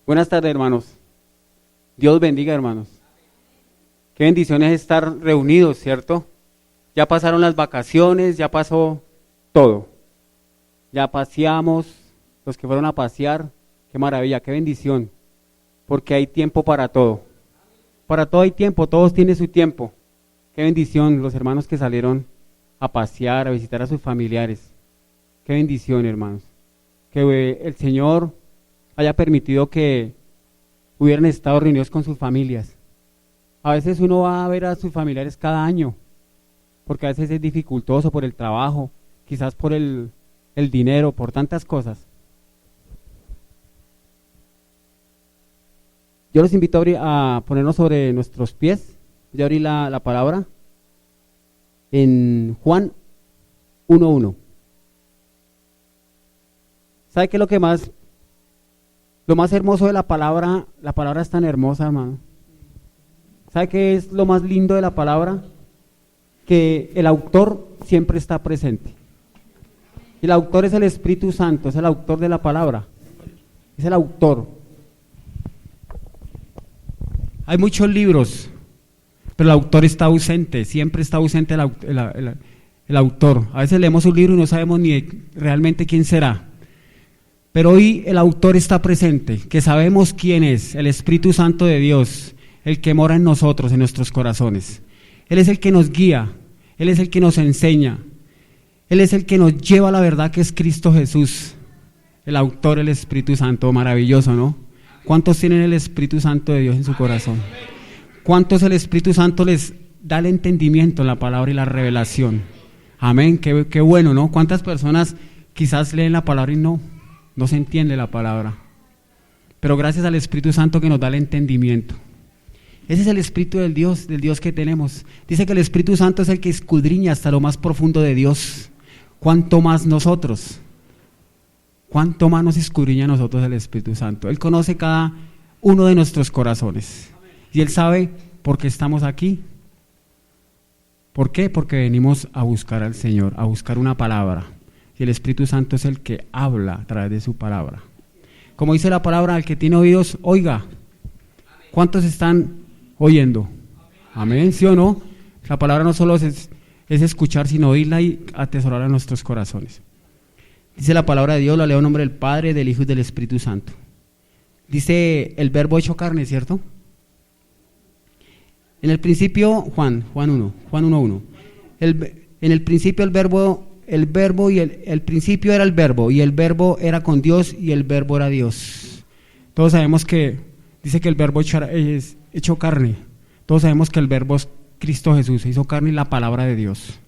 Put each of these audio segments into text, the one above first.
Buenas tardes, hermanos. Dios bendiga, hermanos. Qué bendición es estar reunidos, ¿cierto? Ya pasaron las vacaciones, ya pasó todo. Ya paseamos, los que fueron a pasear, qué maravilla, qué bendición. Porque hay tiempo para todo. Para todo hay tiempo, todos tienen su tiempo. Qué bendición los hermanos que salieron a pasear, a visitar a sus familiares. Qué bendición, hermanos. Que el Señor haya permitido que hubieran estado reunidos con sus familias. A veces uno va a ver a sus familiares cada año, porque a veces es dificultoso por el trabajo, quizás por el dinero, por tantas cosas. Yo los invito a ponernos sobre nuestros pies. Ya abrí la palabra en Juan 1:1. ¿Sabe qué es lo más hermoso de la palabra? La palabra es tan hermosa, hermano. ¿Sabe qué es lo más lindo de la palabra? Que el autor siempre está presente. El autor es el Espíritu Santo, es el autor de la palabra. Es el autor. Hay muchos libros, pero el autor está ausente, siempre está ausente el autor. A veces leemos un libro y no sabemos ni realmente quién será. Pero hoy el autor está presente, que sabemos quién es, el Espíritu Santo de Dios, el que mora en nosotros, en nuestros corazones. Él es el que nos guía, Él es el que nos enseña, Él es el que nos lleva a la verdad que es Cristo Jesús. El autor, el Espíritu Santo, maravilloso, ¿no? ¿Cuántos tienen el Espíritu Santo de Dios en su corazón? ¿Cuántos el Espíritu Santo les da el entendimiento en la palabra y la revelación? Amén, qué bueno, ¿no? ¿Cuántas personas quizás leen la palabra y no se entiende la palabra? Pero gracias al Espíritu Santo que nos da el entendimiento. Ese es el Espíritu del Dios que tenemos. Dice que el Espíritu Santo es el que escudriña hasta lo más profundo de Dios. ¿Cuánto más nosotros? ¿Cuánto más nos escudriña a nosotros el Espíritu Santo? Él conoce cada uno de nuestros corazones. Y Él sabe por qué estamos aquí. ¿Por qué? Porque venimos a buscar al Señor, a buscar una palabra. Y el Espíritu Santo es el que habla a través de su palabra. Como dice la palabra, al que tiene oídos, oiga. ¿Cuántos están oyendo? Amén, ¿sí o no? La palabra no solo es escuchar, sino oírla y atesorarla en nuestros corazones. Dice la palabra de Dios, la leo en nombre del Padre, del Hijo y del Espíritu Santo. Dice el verbo hecho carne, ¿cierto? En el principio, Juan 1:1. En el principio el verbo y el principio era el verbo, y el verbo era con Dios, y el verbo era Dios. Todos sabemos que dice que el verbo es hecho carne. Todos sabemos que el verbo es Cristo Jesús, se hizo carne y la palabra de Dios.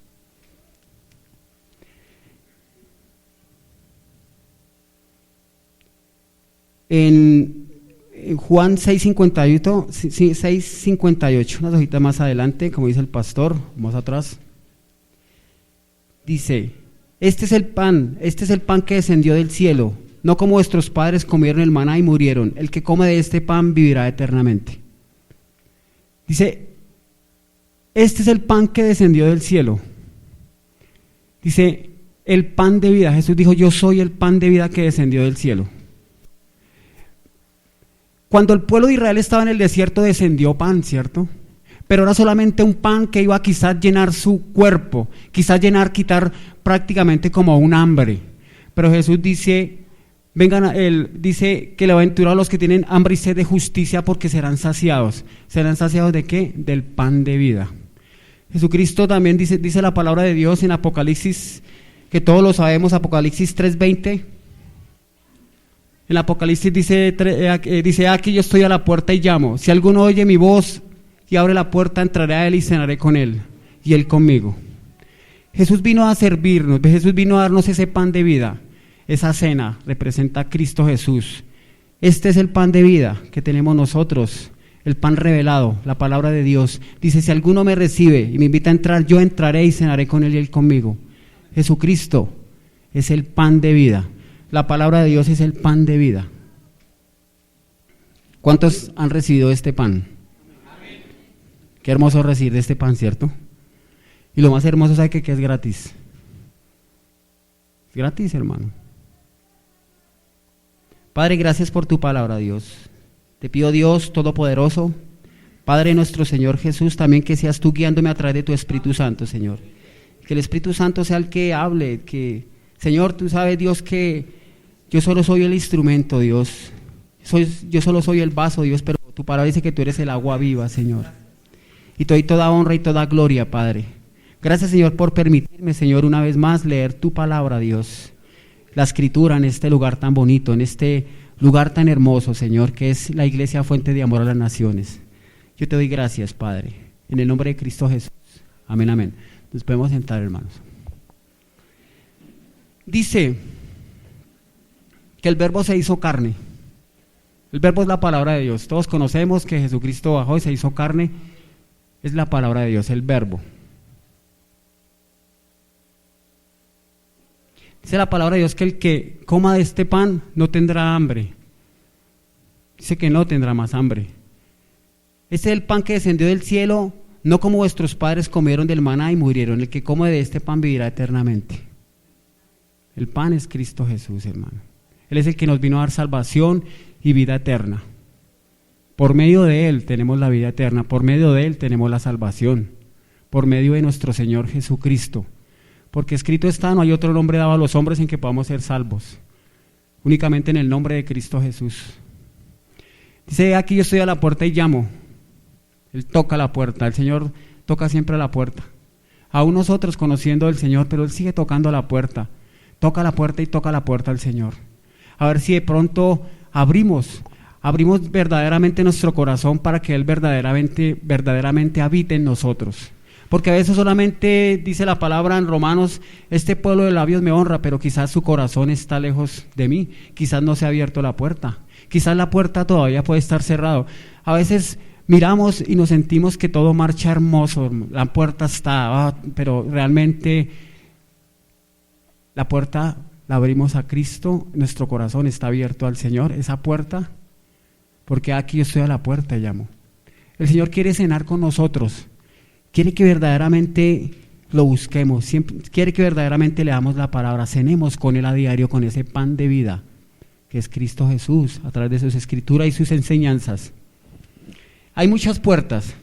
En Juan 6:58, unas hojitas más adelante, como dice el pastor, más atrás. Dice, este es el pan que descendió del cielo, no como vuestros padres comieron el maná y murieron. El que come de este pan vivirá eternamente. Dice, este es el pan que descendió del cielo. Dice, el pan de vida. Jesús dijo, yo soy el pan de vida que descendió del cielo. Cuando el pueblo de Israel estaba en el desierto descendió pan, ¿cierto? Pero era solamente un pan que iba a quizás llenar su cuerpo, quitar prácticamente como un hambre. Pero Jesús dice, dice que le aventura a los que tienen hambre y sed de justicia porque serán saciados. ¿Serán saciados de qué? Del pan de vida. Jesucristo también dice la palabra de Dios en Apocalipsis, que todos lo sabemos, Apocalipsis 3:20. En Apocalipsis dice, aquí yo estoy a la puerta y llamo. Si alguno oye mi voz y abre la puerta, entraré a él y cenaré con él, y él conmigo. Jesús vino a servirnos, Jesús vino a darnos ese pan de vida. Esa cena representa a Cristo Jesús. Este es el pan de vida que tenemos nosotros, el pan revelado, la palabra de Dios. Dice, si alguno me recibe y me invita a entrar, yo entraré y cenaré con él y él conmigo. Jesucristo es el pan de vida. La palabra de Dios es el pan de vida. ¿Cuántos han recibido este pan? Amén. Qué hermoso recibir este pan, ¿cierto? Y lo más hermoso, ¿sabe qué es gratis? Es gratis, hermano. Padre, gracias por tu palabra, Dios. Te pido, Dios Todopoderoso, Padre nuestro Señor Jesús, también que seas tú guiándome a través de tu Espíritu Santo, Señor. Que el Espíritu Santo sea el que hable, que, Señor, tú sabes, Dios, que yo solo soy el instrumento, Dios. Yo solo soy el vaso, Dios, pero tu palabra dice que tú eres el agua viva, Señor. Y te doy toda honra y toda gloria, Padre. Gracias, Señor, por permitirme, Señor, una vez más leer tu palabra, Dios. La escritura en este lugar tan bonito, en este lugar tan hermoso, Señor, que es la iglesia fuente de amor a las naciones. Yo te doy gracias, Padre, en el nombre de Cristo Jesús. Amén, amén. Nos podemos sentar, hermanos. Dice que el verbo se hizo carne. El verbo es la palabra de Dios. Todos conocemos que Jesucristo bajó y se hizo carne. Es la palabra de Dios, el verbo. Dice la palabra de Dios que el que coma de este pan no tendrá hambre. Dice que no tendrá más hambre. Este es el pan que descendió del cielo, no como vuestros padres comieron del maná y murieron. El que come de este pan vivirá eternamente. El pan es Cristo Jesús, hermano. Él es el que nos vino a dar salvación y vida eterna. Por medio de Él tenemos la vida eterna, por medio de Él tenemos la salvación, por medio de nuestro Señor Jesucristo. Porque escrito está, no hay otro nombre dado a los hombres en que podamos ser salvos, únicamente en el nombre de Cristo Jesús. Dice, aquí yo estoy a la puerta y llamo. Él toca la puerta, el Señor toca siempre la puerta. Aún nosotros conociendo al Señor, pero Él sigue tocando la puerta. Toca la puerta y toca la puerta al Señor. A ver si de pronto abrimos verdaderamente nuestro corazón para que Él verdaderamente habite en nosotros. Porque a veces solamente dice la palabra en Romanos, este pueblo de labios me honra, pero quizás su corazón está lejos de mí, quizás no se ha abierto la puerta, quizás la puerta todavía puede estar cerrada. A veces miramos y nos sentimos que todo marcha hermoso, la puerta está, pero realmente la puerta la abrimos a Cristo, nuestro corazón está abierto al Señor, esa puerta, porque aquí yo estoy a la puerta y llamo. El Señor quiere cenar con nosotros. Quiere que verdaderamente lo busquemos, quiere que verdaderamente le damos la palabra, cenemos con Él a diario, con ese pan de vida, que es Cristo Jesús, a través de sus escrituras y sus enseñanzas. Hay muchas puertas,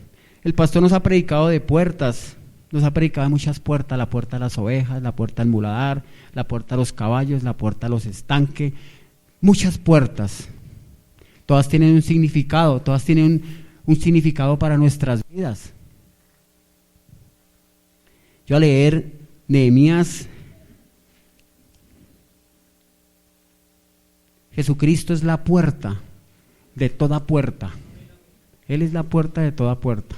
el pastor nos ha predicado de puertas, nos ha predicado de muchas puertas, la puerta de las ovejas, la puerta del muladar, la puerta de los caballos, la puerta de los estanques, muchas puertas, todas tienen un significado, todas tienen un significado para nuestras vidas. Yo a leer Nehemías, Jesucristo es la puerta de toda puerta. Él es la puerta de toda puerta.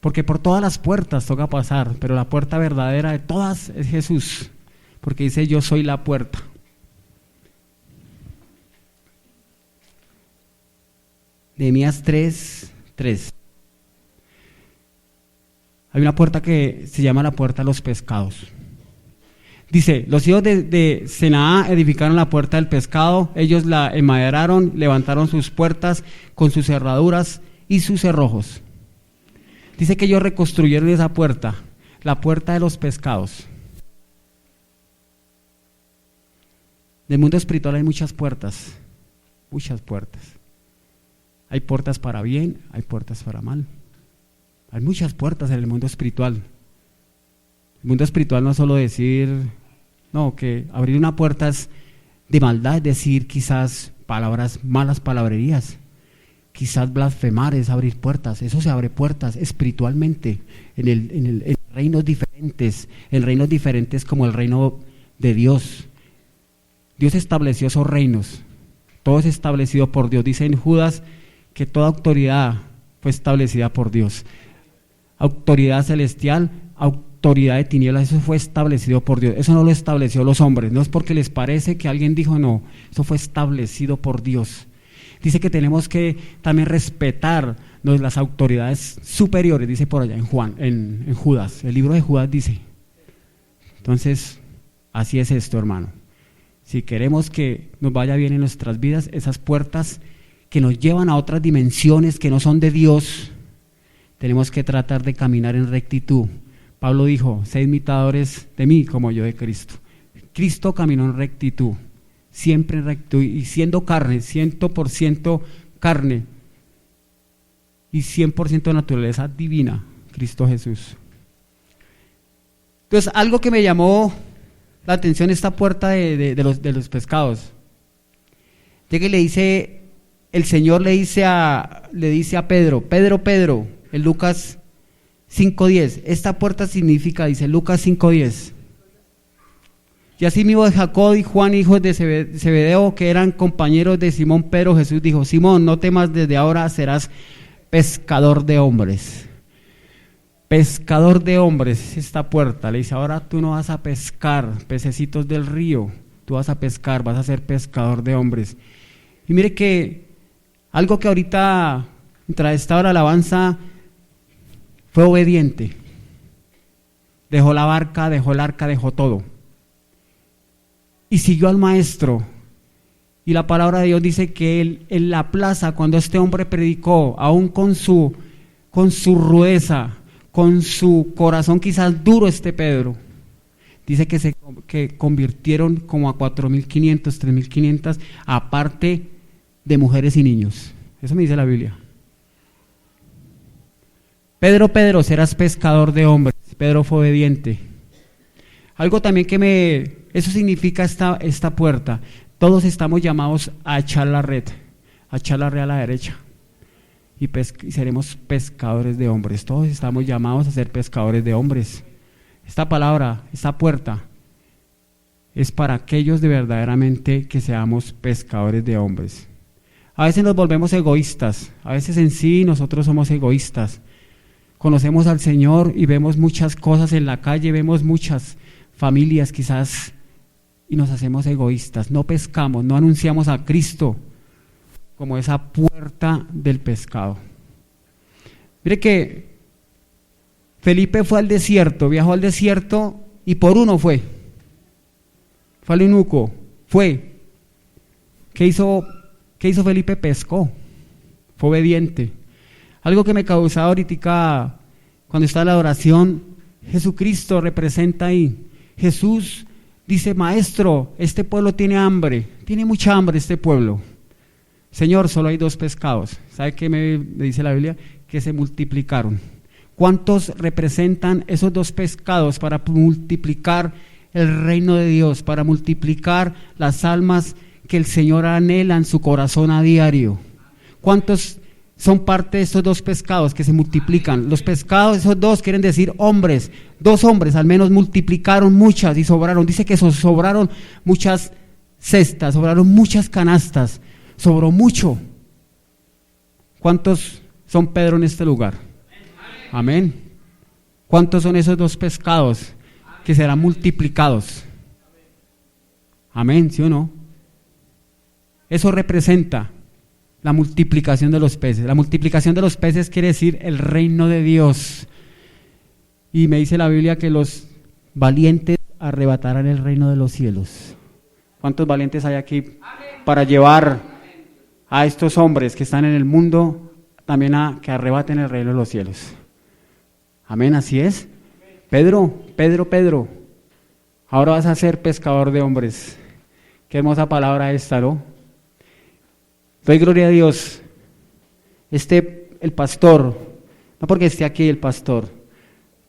Porque por todas las puertas toca pasar, pero la puerta verdadera de todas es Jesús. Porque dice, yo soy la puerta. Nehemías 3:3. Hay una puerta que se llama la puerta de los pescados. Dice, los hijos de Senaá edificaron la puerta del pescado, ellos la enmaderaron, levantaron sus puertas con sus cerraduras y sus cerrojos. Dice que ellos reconstruyeron esa puerta, la puerta de los pescados. En el mundo espiritual hay muchas puertas, muchas puertas. Hay puertas para bien, hay puertas para mal. Hay muchas puertas en el mundo espiritual. El mundo espiritual no es solo decir, no, que abrir una puerta es de maldad, es decir quizás malas palabrerías, quizás blasfemar es abrir puertas. Eso se abre puertas espiritualmente en reinos diferentes como el reino de Dios. Dios estableció esos reinos, todo es establecido por Dios. Dice en Judas que toda autoridad fue establecida por Dios. Autoridad celestial, autoridad de tinieblas, eso fue establecido por Dios. Eso no lo estableció los hombres, no es porque les parece que alguien dijo, no, eso fue establecido por Dios. Dice que tenemos que también respetar las autoridades superiores, dice por allá en Judas, el libro de Judas dice. Entonces, así es esto, hermano. Si queremos que nos vaya bien en nuestras vidas, esas puertas que nos llevan a otras dimensiones que no son de Dios, tenemos que tratar de caminar en rectitud. Pablo dijo, sed imitadores de mí como yo de Cristo. Cristo caminó en rectitud, siempre en rectitud y siendo carne, 100% carne y 100% naturaleza divina, Cristo Jesús. Entonces, algo que me llamó la atención, esta puerta de los pescados. Ya que el Señor le dice a Pedro, Pedro, en Lucas 5:10, esta puerta significa, dice Lucas 5:10, y así mismo de Jacob y Juan, hijos de Zebedeo, que eran compañeros de Simón Pedro, Jesús dijo, Simón, no temas, desde ahora serás pescador de hombres. Pescador de hombres, esta puerta. Le dice, ahora tú no vas a pescar pececitos del río, tú vas a pescar, vas a ser pescador de hombres. Y mire que algo que ahorita, mientras estaba la alabanza, fue obediente. Dejó la barca, dejó el arca, dejó todo. Y siguió al maestro. Y la palabra de Dios dice que él, en la plaza, cuando este hombre predicó, aún con su rudeza, con su corazón quizás duro, Pedro, dice que convirtieron como a 4.500, 3.500, aparte de mujeres y niños. Eso me dice la Biblia. Pedro, serás pescador de hombres. Pedro fue obediente. Algo también eso significa esta puerta. Todos estamos llamados a echar la red a la derecha. Y seremos pescadores de hombres. Todos estamos llamados a ser pescadores de hombres. Esta palabra, esta puerta, es para aquellos de verdaderamente que seamos pescadores de hombres. A veces nos volvemos egoístas, a veces en sí nosotros somos egoístas. Conocemos al Señor y vemos muchas cosas en la calle, vemos muchas familias quizás y nos hacemos egoístas. No pescamos, no anunciamos a Cristo como esa puerta del pescado. Mire que Felipe fue al desierto, viajó al desierto y por uno fue al eunuco, fue. ¿Qué hizo Felipe? Pescó, fue obediente. Algo que me causaba ahorita cuando está la oración, Jesucristo representa ahí. Jesús dice, maestro, este pueblo tiene hambre, tiene mucha hambre este pueblo. Señor, solo hay 2 pescados. ¿Sabe qué me dice la Biblia? Que se multiplicaron. ¿Cuántos representan esos 2 pescados para multiplicar el reino de Dios, para multiplicar las almas que el Señor anhela en su corazón a diario? ¿Cuántos son parte de estos 2 pescados que se multiplican? Los pescados, esos 2 quieren decir hombres. 2 hombres al menos multiplicaron muchas y sobraron. Dice que sobraron muchas cestas, sobraron muchas canastas. Sobró mucho. ¿Cuántos son Pedro en este lugar? Amén. ¿Cuántos son esos 2 pescados que serán multiplicados? Amén, ¿sí o no? Eso representa la multiplicación de los peces. La multiplicación de los peces quiere decir el reino de Dios. Y me dice la Biblia que los valientes arrebatarán el reino de los cielos. ¿Cuántos valientes hay aquí para llevar a estos hombres que están en el mundo también a que arrebaten el reino de los cielos? Amén, así es. Pedro, ahora vas a ser pescador de hombres. Qué hermosa palabra esta, ¿no? Doy gloria a Dios. El pastor, no porque esté aquí el pastor,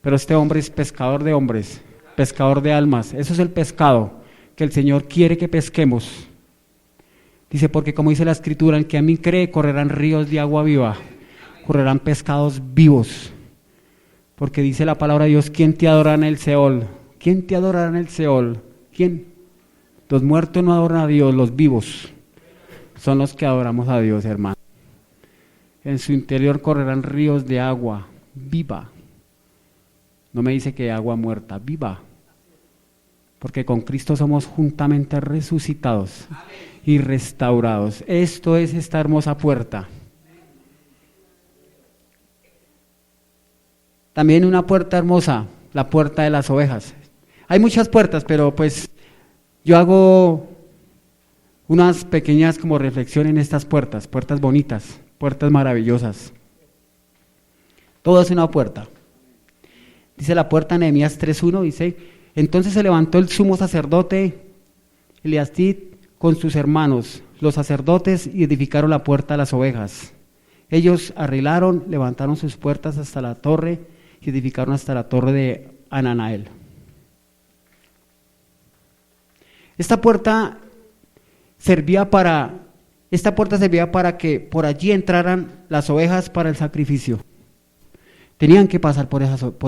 pero este hombre es pescador de hombres, pescador de almas. Eso es el pescado que el Señor quiere que pesquemos. Dice, porque como dice la Escritura, el que a mí cree correrán ríos de agua viva, correrán pescados vivos. Porque dice la palabra de Dios, ¿quién te adorará en el Seol? ¿Quién te adorará en el Seol? ¿Quién? Los muertos no adoran a Dios, los vivos son los que adoramos a Dios, hermano. En su interior correrán ríos de agua viva. No me dice que agua muerta, viva. Porque con Cristo somos juntamente resucitados y restaurados. Esto es esta hermosa puerta. También una puerta hermosa, la puerta de las ovejas. Hay muchas puertas, pero pues yo hago unas pequeñas como reflexión en estas puertas bonitas, puertas maravillosas. Todo es una puerta. Dice la puerta, Nehemías 3:1, dice, entonces se levantó el sumo sacerdote Eliasib con sus hermanos, los sacerdotes, y edificaron la puerta de las ovejas. Ellos arreglaron, levantaron sus puertas hasta la torre y edificaron hasta la torre de Ananael. Esta puerta servía para que por allí entraran las ovejas para el sacrificio. Tenían que pasar por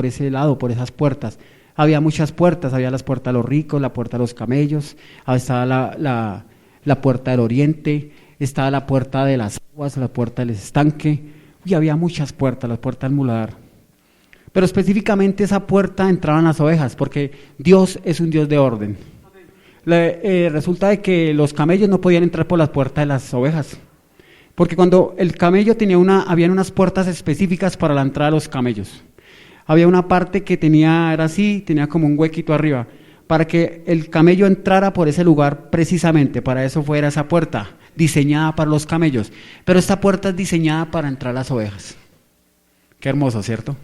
ese lado, por esas puertas. Había muchas puertas, había las puertas de los ricos, la puerta de los camellos, estaba la puerta del oriente, estaba la puerta de las aguas, la puerta del estanque, y había muchas puertas, la puerta del muladar. Pero específicamente esa puerta entraban las ovejas, porque Dios es un Dios de orden. Resulta de que los camellos no podían entrar por las puertas de las ovejas, porque cuando el camello habían unas puertas específicas para la entrada de los camellos. Había una parte que era así, tenía como un huequito arriba, para que el camello entrara por ese lugar precisamente, para eso fuera esa puerta, diseñada para los camellos. Pero esta puerta es diseñada para entrar las ovejas. Qué hermoso, ¿cierto?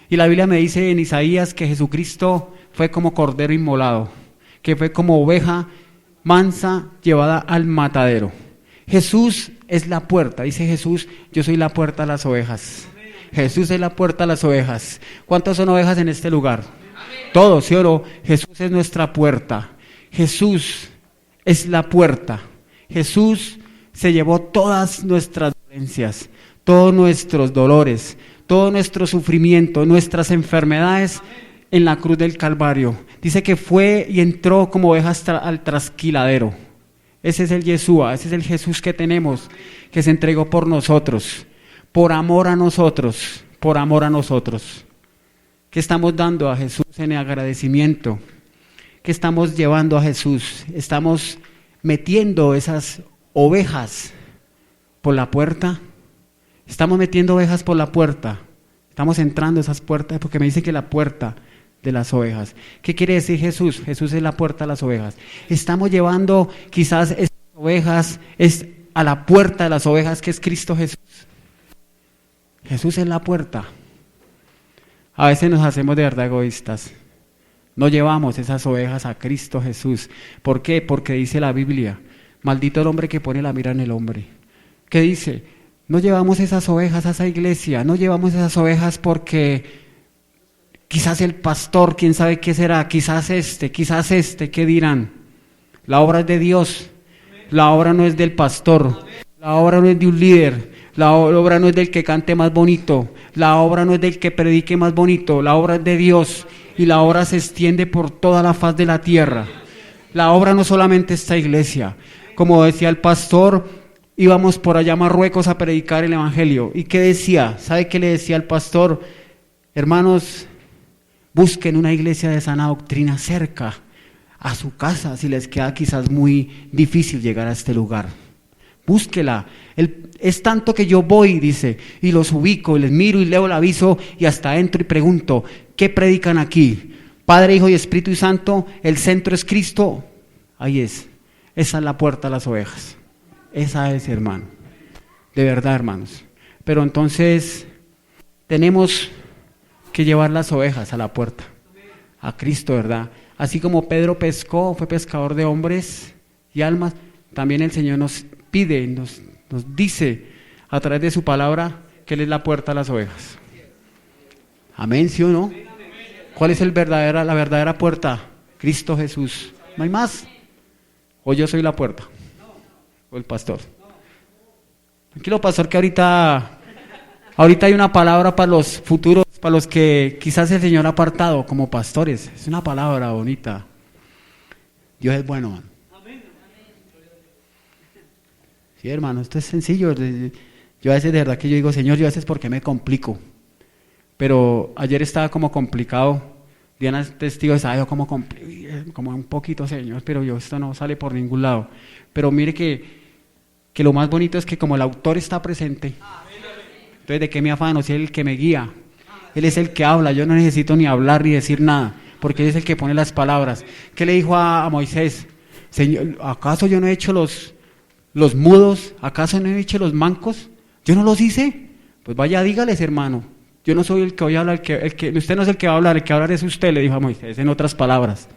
Y la Biblia me dice en Isaías que Jesucristo fue como cordero inmolado, que fue como oveja mansa llevada al matadero. Jesús es la puerta, dice Jesús, yo soy la puerta de las ovejas. Jesús es la puerta de las ovejas. ¿Cuántas son ovejas en este lugar? Todos, ¿sí o no? Jesús es nuestra puerta. Jesús es la puerta. Jesús se llevó todas nuestras dolencias, todos nuestros dolores, todo nuestro sufrimiento, nuestras enfermedades en la cruz del Calvario. Dice que fue y entró como oveja al trasquiladero. Ese es el Yeshua, ese es el Jesús que tenemos, que se entregó por nosotros, por amor a nosotros, por amor a nosotros. ¿Qué estamos dando a Jesús en agradecimiento? ¿Qué estamos llevando a Jesús? ¿Estamos metiendo esas ovejas por la puerta? ¿Estamos metiendo ovejas por la puerta? ¿Estamos entrando a esas puertas? Porque me dice que la puerta de las ovejas. ¿Qué quiere decir Jesús? Jesús es la puerta de las ovejas. Estamos llevando quizás esas ovejas a la puerta de las ovejas, que es Cristo Jesús. Jesús es la puerta. A veces nos hacemos de verdad egoístas. No llevamos esas ovejas a Cristo Jesús. ¿Por qué? Porque dice la Biblia, maldito el hombre que pone la mira en el hombre. ¿Qué dice? No llevamos esas ovejas a esa iglesia, no llevamos esas ovejas porque quizás el pastor, quién sabe qué será, quizás este, ¿qué dirán? La obra es de Dios, la obra no es del pastor, la obra no es de un líder, la obra no es del que cante más bonito, la obra no es del que predique más bonito, la obra es de Dios y la obra se extiende por toda la faz de la tierra. La obra no solamente esta iglesia, como decía el pastor, íbamos por allá a Marruecos a predicar el evangelio. ¿Y qué decía? ¿Sabe qué le decía el pastor? Hermanos, busquen una iglesia de sana doctrina cerca a su casa, si les queda quizás muy difícil llegar a este lugar. Búsquela. Es tanto que yo voy, dice, y los ubico, y les miro y leo el aviso, y hasta entro y pregunto, ¿qué predican aquí? Padre, Hijo y Espíritu Santo, el centro es Cristo. Ahí es. Esa es la puerta de las ovejas. Esa es, hermano. De verdad, hermanos. Pero entonces tenemos que llevar las ovejas a la puerta, a Cristo, ¿verdad? Así como Pedro pescó, fue pescador de hombres y almas, también el Señor nos pide, nos dice a través de su palabra que Él es la puerta a las ovejas. Amén, ¿sí o no? ¿Cuál es la verdadera puerta? Cristo Jesús. ¿No hay más? ¿O yo soy la puerta? ¿O el pastor? Tranquilo, pastor, que ahorita hay una palabra para los futuros, para los que quizás el Señor ha apartado como pastores. Es una palabra bonita. Dios es bueno, man. Sí, hermano, esto es sencillo. Yo a veces de verdad que yo digo, Señor, yo a veces ¿por qué me complico? Pero ayer estaba como complicado. Diana es testigo, estaba yo como un poquito, Señor, pero esto no sale por ningún lado. Pero mire que lo más bonito es que como el autor está presente, entonces ¿de qué me afano? Si Él es el que me guía, Él es el que habla, yo no necesito ni hablar ni decir nada, porque Él es el que pone las palabras. ¿Qué le dijo a Moisés? Señor, ¿acaso yo no he hecho los mudos? ¿Acaso no he hecho los mancos? ¿Yo no los hice? Pues vaya, dígales, hermano. Yo no soy el que voy a hablar, usted no es el que va a hablar, el que va a hablar es usted, le dijo a Moisés, en otras palabras.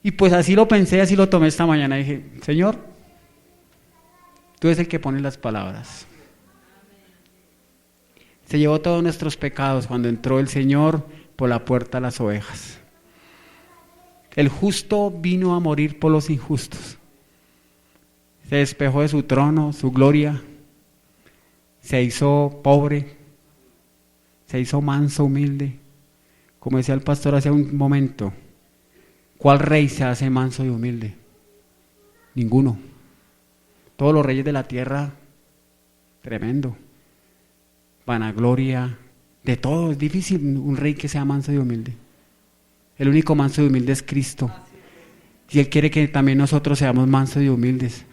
Y pues así lo pensé, así lo tomé esta mañana. Dije, Señor, tú eres el que pone las palabras. Se llevó todos nuestros pecados cuando entró el Señor por la puerta de las ovejas. El justo vino a morir por los injustos. Se despejó de su trono, su gloria. Se hizo pobre. Se hizo manso, humilde. Como decía el pastor hace un momento, ¿cuál rey se hace manso y humilde? Ninguno. Todos los reyes de la tierra, tremendo. Vanagloria, de todo. Es difícil un rey que sea manso y humilde. El único manso y humilde es Cristo. Y Él quiere que también nosotros seamos mansos y humildes.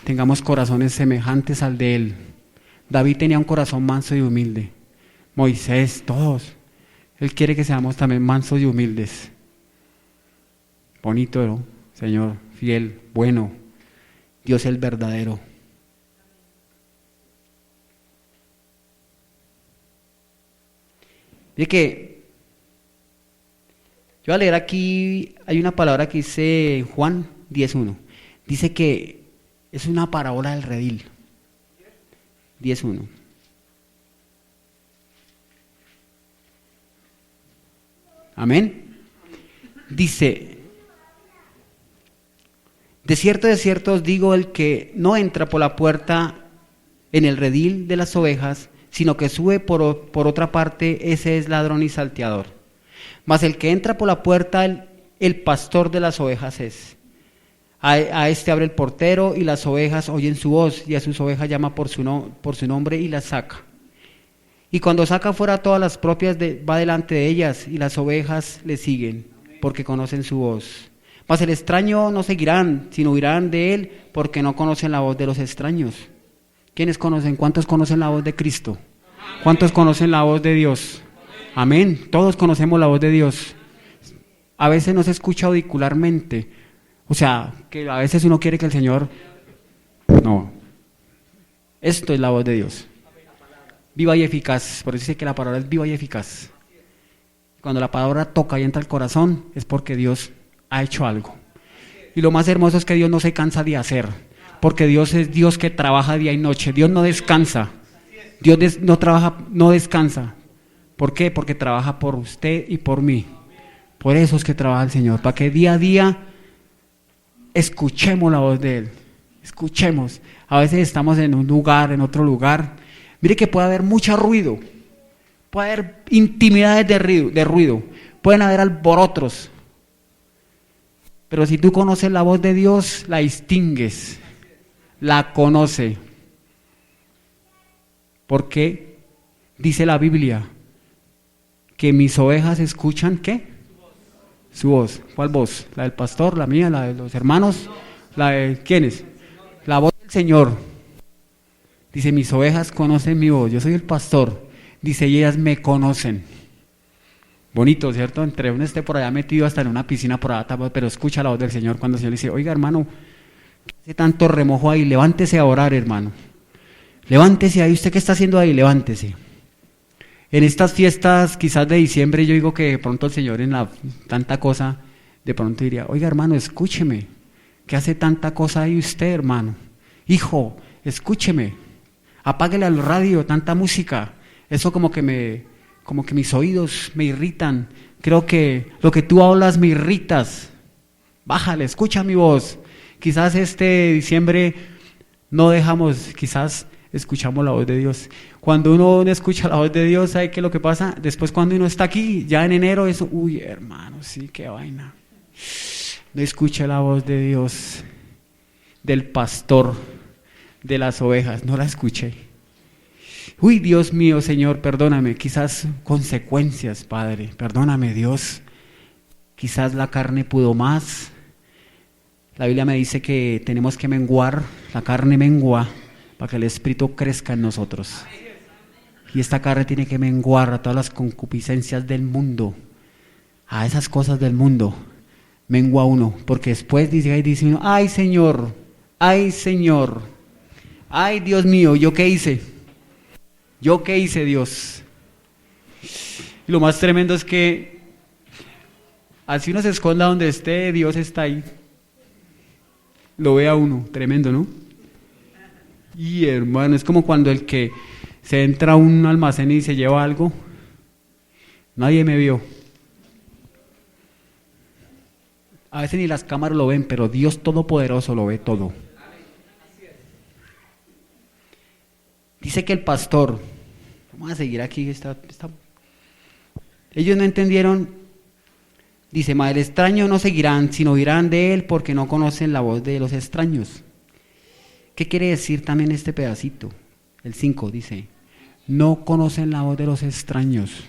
Tengamos corazones semejantes al de Él. David tenía un corazón manso y humilde. Moisés, todos. Él quiere que seamos también mansos y humildes. Bonito, ¿no? Señor, fiel, bueno. Dios el verdadero. Dice que, yo voy a leer aquí, hay una palabra que dice Juan 10:1. Dice que es una parábola del redil. 10:1. Amén. Dice, de cierto os digo, el que no entra por la puerta en el redil de las ovejas, sino que sube por otra parte, ese es ladrón y salteador. Mas el que entra por la puerta, el pastor de las ovejas es. A este abre el portero, y las ovejas oyen su voz, y a sus ovejas llama por su nombre y las saca. Y cuando saca fuera todas las propias, va delante de ellas, y las ovejas le siguen, porque conocen su voz. Mas el extraño no seguirán, sino huirán de él, porque no conocen la voz de los extraños. ¿Quiénes conocen? ¿Cuántos conocen la voz de Cristo? ¿Cuántos conocen la voz de Dios? Amén. Todos conocemos la voz de Dios. A veces no se escucha auricularmente. O sea, que a veces uno quiere que el Señor... No. Esto es la voz de Dios. Viva y eficaz. Por eso dice que la palabra es viva y eficaz. Cuando la palabra toca y entra al corazón, es porque Dios ha hecho algo. Y lo más hermoso es que Dios no se cansa de hacer. Porque Dios es Dios que trabaja día y noche. Dios no descansa. Dios no descansa. ¿Por qué? Porque trabaja por usted y por mí. Por eso es que trabaja el Señor. Para que día a día escuchemos la voz de Él. Escuchemos. A veces estamos en un lugar, en otro lugar. Mire que puede haber mucho ruido. Puede haber intimidades de ruido. Pueden haber alborotos. Pero si tú conoces la voz de Dios, la distingues. La conoce. Porque dice la Biblia que mis ovejas escuchan ¿qué? Su voz. ¿Cuál voz? ¿La del pastor? ¿La mía? ¿La de los hermanos? ¿La de quiénes? La voz del Señor. Dice, mis ovejas conocen mi voz. Yo soy el pastor. Dice, y ellas me conocen. Bonito, ¿cierto? Entre uno esté por allá metido hasta en una piscina por allá, pero escucha la voz del Señor cuando el Señor le dice, oiga hermano, ¿qué hace tanto remojo ahí? Levántese a orar, hermano. Levántese ahí. ¿Usted qué está haciendo ahí? Levántese. En estas fiestas quizás de diciembre yo digo que de pronto el Señor en tanta cosa, de pronto diría, oiga hermano, escúcheme. ¿Qué hace tanta cosa ahí usted, hermano? Hijo, escúcheme. Apáguele al radio, tanta música. Eso como que mis oídos me irritan. Creo que lo que tú hablas me irritas. Bájale, escucha mi voz. Quizás este diciembre no dejamos, quizás escuchamos la voz de Dios. Cuando uno no escucha la voz de Dios, ¿sabe qué es lo que pasa? Después cuando uno está aquí, ya en enero, eso, uy hermano, sí, qué vaina. No escucha la voz de Dios, del pastor de las ovejas, no la escuché. Uy, Dios mío, Señor, perdóname, quizás consecuencias, Padre, perdóname, Dios. Quizás la carne pudo más. La Biblia me dice que tenemos que menguar, la carne mengua, para que el Espíritu crezca en nosotros. Y esta carne tiene que menguar a todas las concupiscencias del mundo, a esas cosas del mundo. Mengua uno, porque después dice uno, ay Señor, ay Dios mío, ¿yo qué hice? ¿Yo qué hice, Dios? Y lo más tremendo es que Así uno se esconda donde esté, Dios está ahí. Lo ve a uno, tremendo, ¿no? Y hermano, es como cuando el que se entra a un almacén y se lleva algo, nadie me vio. A veces ni las cámaras lo ven, pero Dios Todopoderoso lo ve todo. Dice que el pastor, vamos a seguir aquí, ellos no entendieron, dice, mas el extraño no seguirán, sino oirán de él porque no conocen la voz de los extraños. ¿Qué quiere decir también este pedacito? El 5 dice, no conocen la voz de los extraños,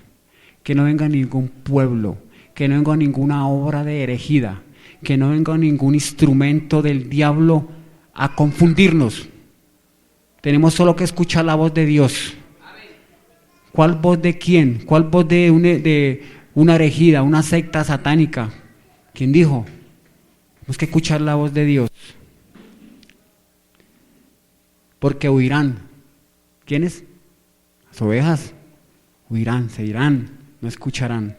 que no venga ningún pueblo, que no venga ninguna obra de herejía, que no venga ningún instrumento del diablo a confundirnos. Tenemos solo que escuchar la voz de Dios. ¿Cuál voz de quién? ¿Cuál voz de una herejía, una secta satánica? ¿Quién dijo? Tenemos que escuchar la voz de Dios. Porque huirán. ¿Quiénes? Las ovejas. Huirán, se irán, no escucharán.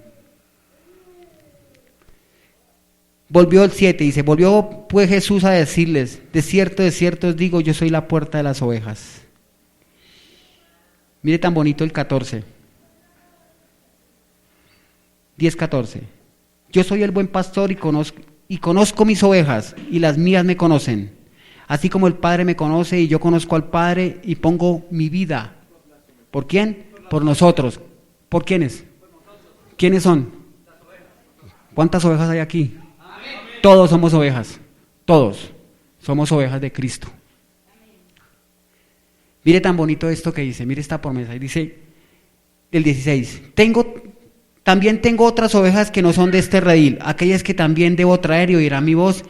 Volvió el 7, dice, volvió pues Jesús a decirles, de cierto os digo, yo soy la puerta de las ovejas. Mire tan bonito el 14. 10:14. Yo soy el buen pastor y conozco mis ovejas, y las mías me conocen. Así como el Padre me conoce y yo conozco al Padre y pongo mi vida. ¿Por quién? Por nosotros. ¿Por quiénes? ¿Quiénes son? ¿Cuántas ovejas hay aquí? Todos somos ovejas, todos somos ovejas de Cristo. Mire tan bonito esto que dice, mire esta promesa, y dice el 16, también tengo otras ovejas que no son de este redil, aquellas que también debo traer y oirán mi voz,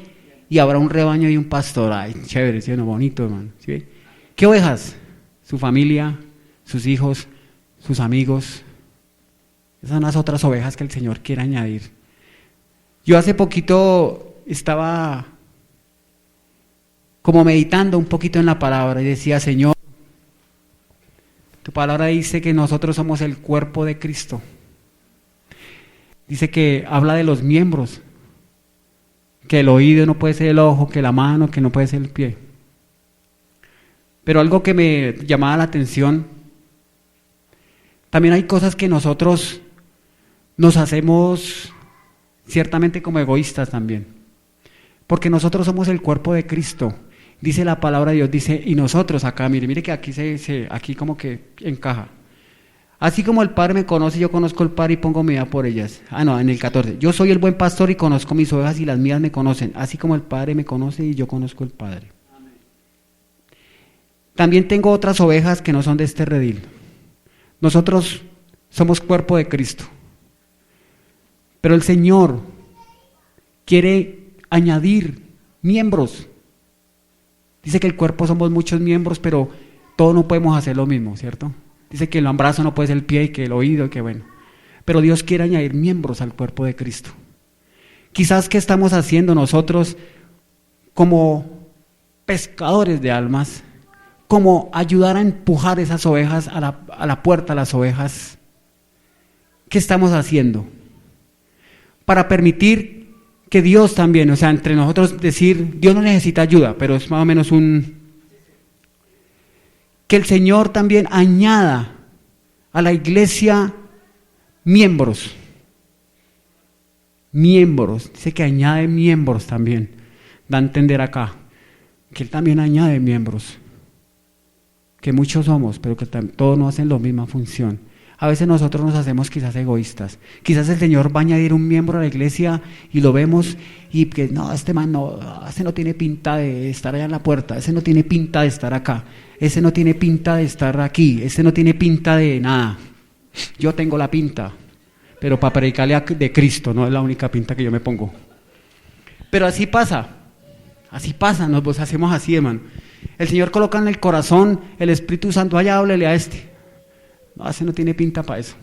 y habrá un rebaño y un pastor. Ay, chévere, ¿sí? Bonito, hermano. ¿Sí? ¿Qué ovejas? Su familia, sus hijos, sus amigos. Esas son las otras ovejas que el Señor quiere añadir. Yo hace poquito estaba como meditando un poquito en la palabra y decía, Señor, tu palabra dice que nosotros somos el cuerpo de Cristo. Dice que habla de los miembros, que el oído no puede ser el ojo, que la mano, que no puede ser el pie. Pero algo que me llamaba la atención, también hay cosas que nosotros nos hacemos ciertamente como egoístas también, porque nosotros somos el cuerpo de Cristo. Dice la palabra de Dios, dice, y nosotros acá, mire que aquí aquí como que encaja. Así como el Padre me conoce, yo conozco al Padre y pongo mi vida por ellas. En el 14, yo soy el buen pastor y conozco mis ovejas y las mías me conocen, así como el Padre me conoce y yo conozco al Padre. Amén. También tengo otras ovejas que no son de este redil. Nosotros somos cuerpo de Cristo. Pero el Señor quiere añadir miembros. Dice que el cuerpo somos muchos miembros, pero todos no podemos hacer lo mismo, ¿cierto? Dice que el brazo no puede ser el pie y que el oído, y que bueno. Pero Dios quiere añadir miembros al cuerpo de Cristo. Quizás ¿qué estamos haciendo nosotros como pescadores de almas? Como ayudar a empujar esas ovejas a la puerta, a las ovejas. ¿Qué estamos haciendo? Para permitir que Dios también, o sea, entre nosotros decir, Dios no necesita ayuda, pero es más o menos que el Señor también añada a la iglesia miembros. Miembros, dice que añade miembros también, da a entender acá, que Él también añade miembros, que muchos somos, pero que todos no hacen la misma función. A veces nosotros nos hacemos quizás egoístas. Quizás el Señor va a añadir un miembro a la iglesia y lo vemos y que no, este no tiene pinta de estar allá en la puerta, ese no tiene pinta de estar acá, ese no tiene pinta de estar aquí, ese no tiene pinta de nada. Yo tengo la pinta, pero para predicarle de Cristo no es la única pinta que yo me pongo. Pero así pasa, nos hacemos así, hermano. El Señor coloca en el corazón el Espíritu Santo, vaya, háblele a este. No, ese no tiene pinta para eso.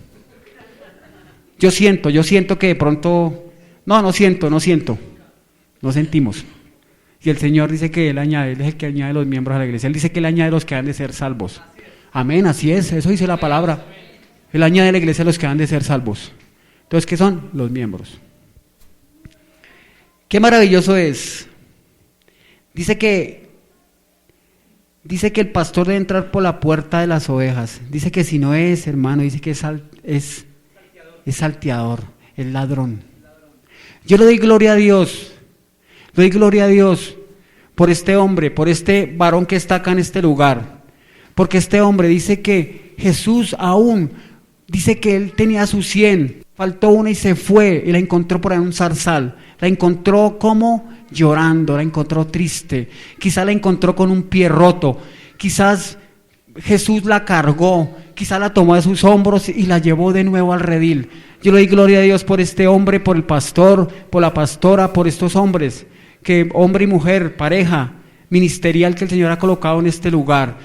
Yo siento que de pronto, no sentimos. Y el Señor dice que Él es el que añade los miembros a la iglesia. Él dice que Él añade los que han de ser salvos. Amén, así es, eso dice la palabra. Él añade a la iglesia los que han de ser salvos. Entonces, ¿qué son? Los miembros. Qué maravilloso es. Dice que el pastor debe entrar por la puerta de las ovejas. Dice que si no es, hermano, dice que es salteador, es ladrón. Yo le doy gloria a Dios. Le doy gloria a Dios por este hombre, por este varón que está acá en este lugar. Porque este hombre dice que Jesús aún, dice que él tenía sus 100, faltó una y se fue y la encontró por ahí en un zarzal. La encontró como llorando, la encontró triste, quizás la encontró con un pie roto, quizás Jesús la cargó, quizás la tomó de sus hombros y la llevó de nuevo al redil. Yo le doy gloria a Dios por este hombre, por el pastor, por la pastora, por estos hombres, que hombre y mujer, pareja ministerial que el Señor ha colocado en este lugar,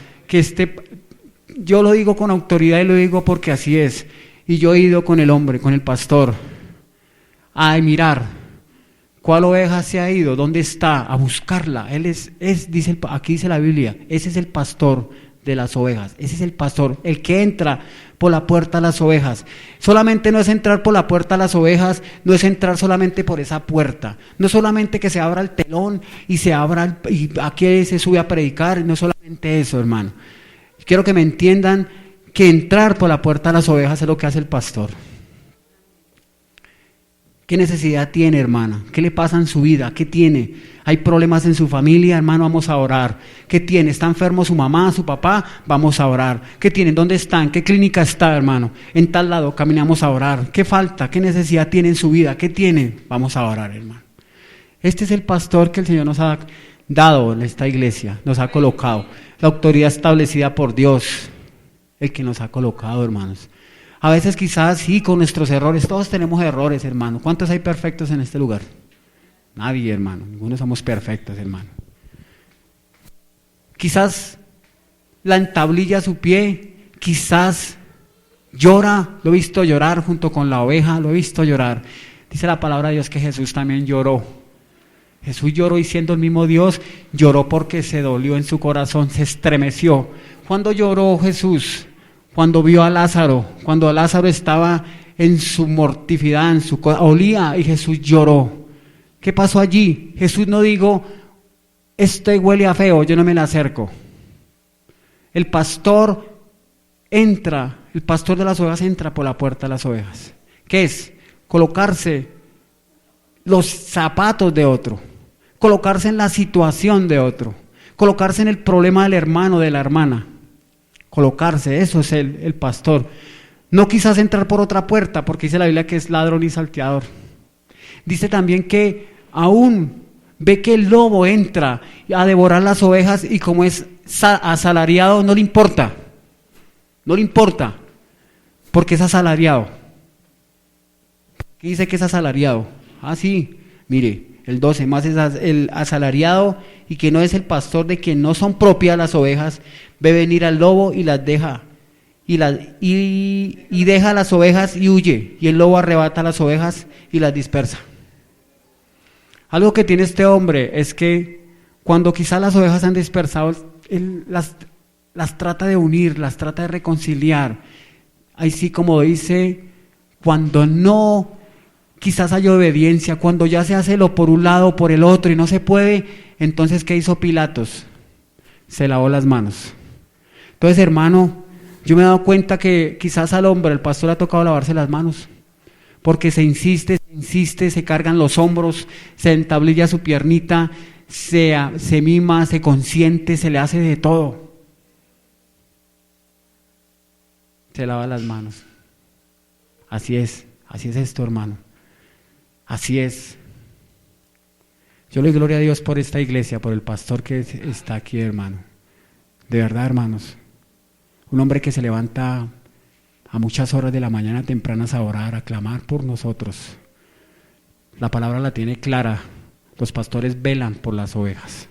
yo lo digo con autoridad y lo digo porque así es. Y yo he ido con el hombre, con el pastor, a mirar cuál oveja se ha ido, dónde está, a buscarla. Él aquí dice la Biblia, ese es el pastor de las ovejas, ese es el pastor, el que entra por la puerta a las ovejas. Solamente no es entrar por la puerta a las ovejas, no es entrar solamente por esa puerta, no solamente que se abra el telón y y aquí se sube a predicar, no solamente eso, hermano. Quiero que me entiendan que entrar por la puerta a las ovejas es lo que hace el pastor. ¿Qué necesidad tiene, hermana? ¿Qué le pasa en su vida? ¿Qué tiene? ¿Hay problemas en su familia? Hermano, vamos a orar. ¿Qué tiene? ¿Está enfermo su mamá, su papá? Vamos a orar. ¿Qué tienen? ¿Dónde están? ¿Qué clínica está, hermano? En tal lado, caminamos a orar. ¿Qué falta? ¿Qué necesidad tiene en su vida? ¿Qué tiene? Vamos a orar, hermano. Este es el pastor que el Señor nos ha dado en esta iglesia, nos ha colocado. La autoridad establecida por Dios, el que nos ha colocado, hermanos. A veces quizás sí, con nuestros errores, todos tenemos errores, hermano. ¿Cuántos hay perfectos en este lugar? Nadie, hermano, ninguno somos perfectos, hermano. Quizás la entablilla su pie, quizás llora, lo he visto llorar junto con la oveja, lo he visto llorar. Dice la palabra de Dios que Jesús también lloró. Jesús lloró y siendo el mismo Dios, lloró porque se dolió en su corazón, se estremeció. ¿Cuándo lloró Jesús? Cuando vio a Lázaro, cuando Lázaro estaba en su morticidad, olía y Jesús lloró. ¿Qué pasó allí? Jesús no dijo, este huele a feo, yo no me le acerco. El pastor entra, el pastor de las ovejas entra por la puerta de las ovejas. ¿Qué es? Colocarse los zapatos de otro, colocarse en la situación de otro, colocarse en el problema del hermano, de la hermana. Colocarse, eso es el pastor. No quizás entrar por otra puerta, porque dice la Biblia que es ladrón y salteador. Dice también que aún ve que el lobo entra a devorar las ovejas y como es asalariado, no le importa, porque es asalariado. ¿Qué dice que es asalariado? Ah, sí, mire, el 12, más es el asalariado y que no es el pastor de quien no son propias las ovejas, ve venir al lobo y las deja, y deja las ovejas y huye, y el lobo arrebata las ovejas y las dispersa. Algo que tiene este hombre es que cuando quizás las ovejas se han dispersado, él las trata de unir, las trata de reconciliar. Ahí sí, como dice, cuando no quizás hay obediencia, cuando ya se hace lo por un lado o por el otro y no se puede, entonces ¿qué hizo Pilatos? Se lavó las manos. Entonces, hermano, yo me he dado cuenta que quizás al hombre, al pastor, le ha tocado lavarse las manos, porque se insiste, se cargan los hombros, se entablilla su piernita, se mima, se consiente, se le hace de todo. Se lava las manos. Así es esto, hermano. Así es. Yo le doy gloria a Dios por esta iglesia, por el pastor que está aquí, hermano. De verdad, hermanos. Un hombre que se levanta a muchas horas de la mañana tempranas a orar, a clamar por nosotros. La palabra la tiene clara. Los pastores velan por las ovejas.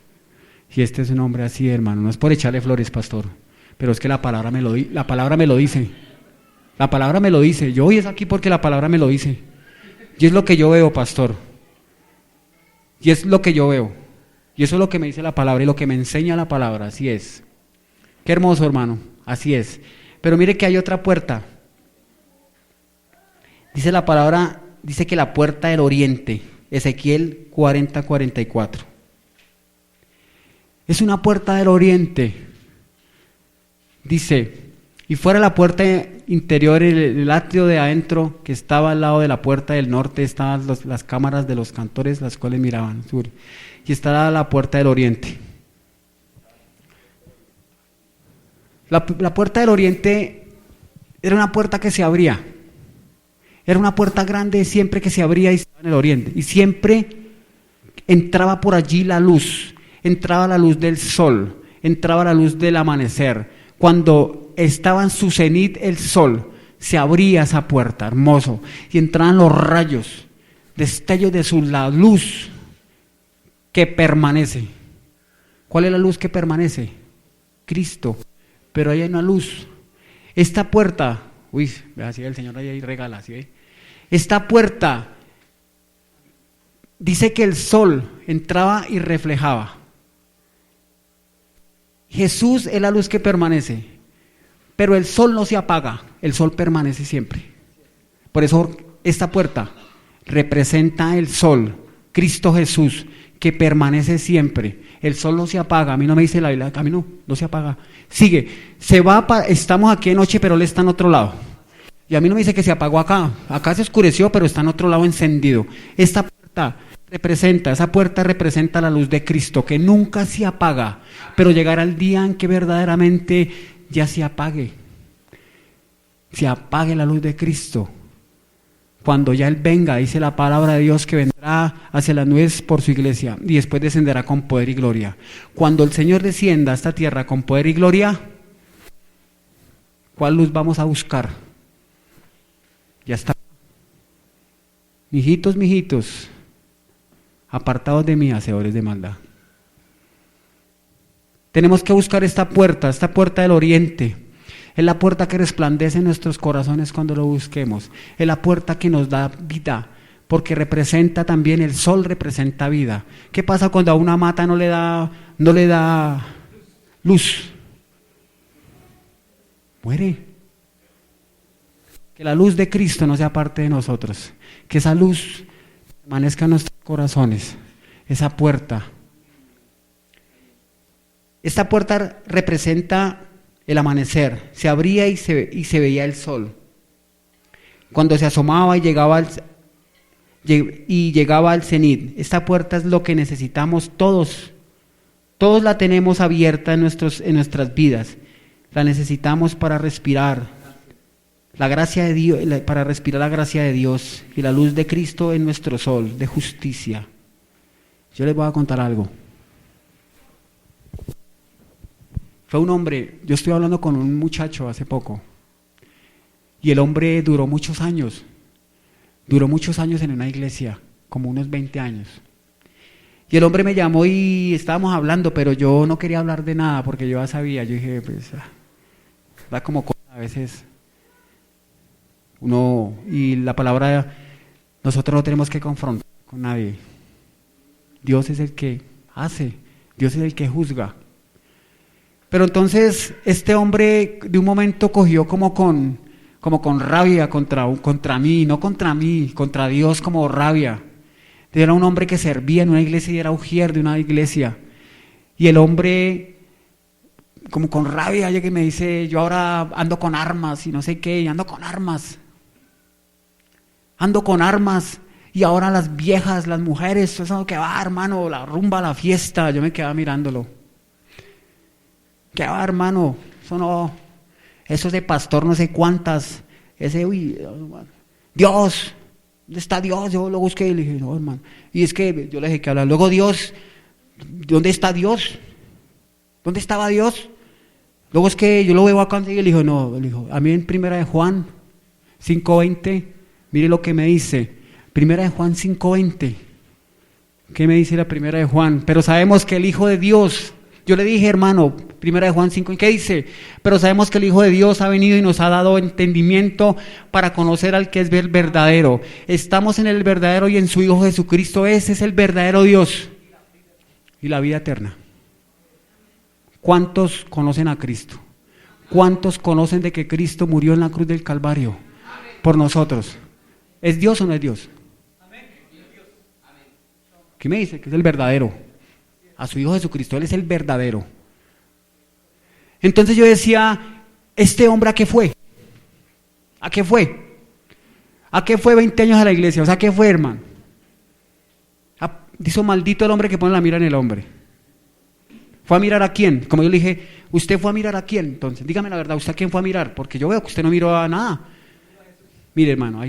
Y este es un hombre así, hermano. No es por echarle flores, pastor, pero es que la palabra me lo dice. La palabra me lo dice. Yo hoy es aquí porque la palabra me lo dice. Y es lo que yo veo, pastor. Y es lo que yo veo. Y eso es lo que me dice la palabra y lo que me enseña la palabra. Así es. Qué hermoso, hermano. Así es. Pero mire que hay otra puerta. Dice la palabra, dice que la puerta del oriente. Ezequiel 40:44. Es una puerta del oriente. Dice, y fuera la puerta interior, el atrio de adentro, que estaba al lado de la puerta del norte, estaban las cámaras de los cantores, las cuales miraban sur, y estaba la puerta del oriente. La puerta del oriente era una puerta que se abría, era una puerta grande siempre que se abría y estaba en el oriente, y siempre entraba por allí la luz, entraba la luz del sol, entraba la luz del amanecer. Cuando estaba en su cenit el sol, se abría esa puerta, hermoso, y entraban los rayos, destellos de la luz que permanece. ¿Cuál es la luz que permanece? Cristo. Pero ahí hay una luz. Esta puerta, así el Señor ahí regala, ¿sí? Esta puerta dice que el sol entraba y reflejaba. Jesús es la luz que permanece, pero el sol no se apaga, el sol permanece siempre. Por eso esta puerta representa el sol, Cristo Jesús, que permanece siempre. El sol no se apaga, a mí no me dice la Biblia, a mí no se apaga. Sigue, estamos aquí de noche, pero Él está en otro lado. Y a mí no me dice que se apagó acá se oscureció, pero está en otro lado encendido. Esa puerta representa la luz de Cristo, que nunca se apaga, pero llegará el día en que verdaderamente ya se apague la luz de Cristo. Cuando ya Él venga, dice la palabra de Dios que vendrá hacia las nubes por su iglesia y después descenderá con poder y gloria. Cuando el Señor descienda a esta tierra con poder y gloria, ¿cuál luz vamos a buscar? Ya está. Mijitos, apartados de mí, hacedores de maldad. Tenemos que buscar esta puerta del oriente. Es la puerta que resplandece en nuestros corazones cuando lo busquemos. Es la puerta que nos da vida, porque representa también, el sol representa vida. ¿Qué pasa cuando a una mata no le da luz? Muere. Que la luz de Cristo no sea parte de nosotros. Que esa luz permanezca en nuestros corazones. Esa puerta. Esta puerta representa el amanecer. Se abría y se veía el sol. Cuando se asomaba y llegaba al cenit. Esta puerta es lo que necesitamos todos. Todos la tenemos abierta en nuestras vidas. La necesitamos para respirar la gracia de Dios, para respirar la gracia de Dios y la luz de Cristo en nuestro sol de justicia. Yo les voy a contar algo. Fue un hombre, yo estuve hablando con un muchacho hace poco, y el hombre duró muchos años en una iglesia, como unos 20 años. Y el hombre me llamó y estábamos hablando, pero yo no quería hablar de nada, porque yo ya sabía, yo dije, pues, da como cosa a veces. Y la palabra, nosotros no tenemos que confrontar con nadie. Dios es el que hace, Dios es el que juzga. Pero entonces este hombre de un momento cogió como con rabia contra mí, no contra mí, contra Dios, como rabia. Era un hombre que servía en una iglesia y era ujier de una iglesia. Y el hombre, como con rabia, llega y me dice, yo ahora ando con armas y no sé qué, y ando con armas, y ahora las viejas, las mujeres, eso que va, hermano, la rumba, la fiesta. Yo me quedaba mirándolo. ¿Qué va, hermano? Eso es de pastor no sé cuántas. Dios, ¿dónde está Dios? Yo lo busqué y le dije, no, hermano. Y es que yo le dije que hablar. Luego Dios, ¿dónde está Dios? ¿Dónde estaba Dios? Luego es que yo lo veo acá y le dijo, no, a mí en Primera de Juan 5:20, mire lo que me dice. Primera de Juan 5:20. ¿Qué me dice la Primera de Juan? Pero sabemos que el Hijo de Dios, yo le dije, hermano, Primera de Juan 5, ¿qué dice? Pero sabemos que el Hijo de Dios ha venido y nos ha dado entendimiento para conocer al que es el verdadero. Estamos en el verdadero y en su Hijo Jesucristo. Ese es el verdadero Dios y la vida eterna. ¿Cuántos conocen a Cristo? ¿Cuántos conocen de que Cristo murió en la cruz del Calvario por nosotros? ¿Es Dios o no es Dios? ¿Qué me dice? Que es el verdadero. A su Hijo Jesucristo, Él es el verdadero. Entonces yo decía, ¿este hombre a qué fue? ¿A qué fue? ¿A qué fue 20 años a la iglesia? O sea, ¿a qué fue, hermano? Dice, maldito el hombre que pone la mira en el hombre. ¿Fue a mirar a quién? Como yo le dije, ¿usted fue a mirar a quién? Entonces, dígame la verdad, ¿usted a quién fue a mirar? Porque yo veo que usted no miró a nada. Mire, hermano,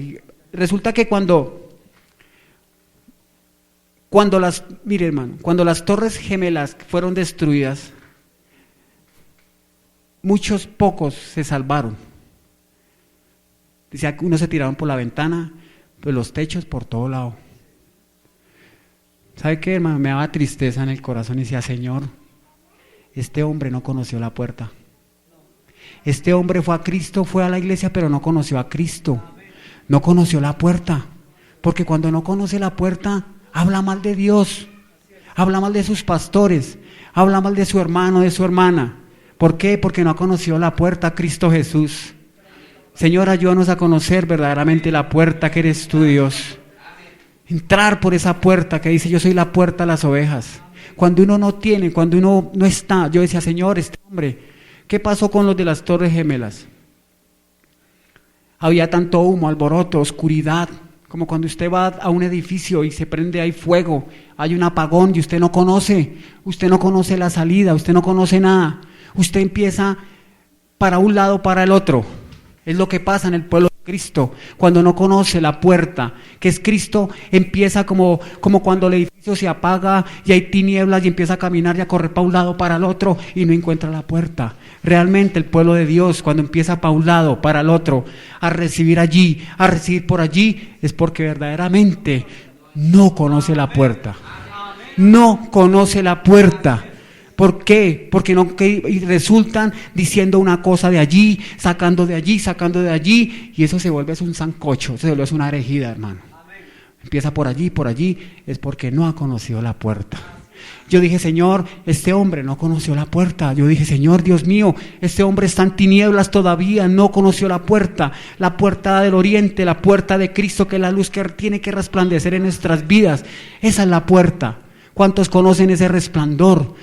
resulta que cuando las torres gemelas fueron destruidas, muchos pocos se salvaron. Decía que unos se tiraron por la ventana, por los techos, por todo lado. ¿Sabe qué, hermano? Me daba tristeza en el corazón y decía, Señor, este hombre no conoció la puerta. Este hombre fue a Cristo, fue a la iglesia, pero no conoció a Cristo. No conoció la puerta. Porque cuando no conoce la puerta, habla mal de Dios. Habla mal de sus pastores. Habla mal de su hermano, de su hermana. ¿Por qué? Porque no conoció la puerta, Cristo Jesús. Señor, ayúdanos a conocer verdaderamente la puerta que eres tú, Dios. Entrar por esa puerta que dice, yo soy la puerta a las ovejas. Cuando uno no tiene, cuando uno no está, yo decía, Señor, este hombre, ¿qué pasó con los de las Torres Gemelas? Había tanto humo, alboroto, oscuridad, como cuando usted va a un edificio y se prende ahí fuego, hay un apagón y usted no conoce la salida, usted no conoce nada. Usted empieza para un lado, para el otro. Es lo que pasa en el pueblo de Cristo. Cuando no conoce la puerta, que es Cristo, empieza como cuando el edificio se apaga y hay tinieblas y empieza a caminar y a correr para un lado, para el otro y no encuentra la puerta. Realmente el pueblo de Dios, cuando empieza para un lado, para el otro, a recibir allí, a recibir por allí, es porque verdaderamente no conoce la puerta. No conoce la puerta. ¿Por qué? Porque no que resultan diciendo una cosa de allí, sacando de allí, y eso se vuelve un sancocho, se vuelve una herejía, hermano. Empieza por allí, es porque no ha conocido la puerta. Yo dije, Señor, este hombre no conoció la puerta. Yo dije, Señor, Dios mío, este hombre está en tinieblas todavía, no conoció la puerta del oriente, la puerta de Cristo, que es la luz que tiene que resplandecer en nuestras vidas. Esa es la puerta. ¿Cuántos conocen ese resplandor?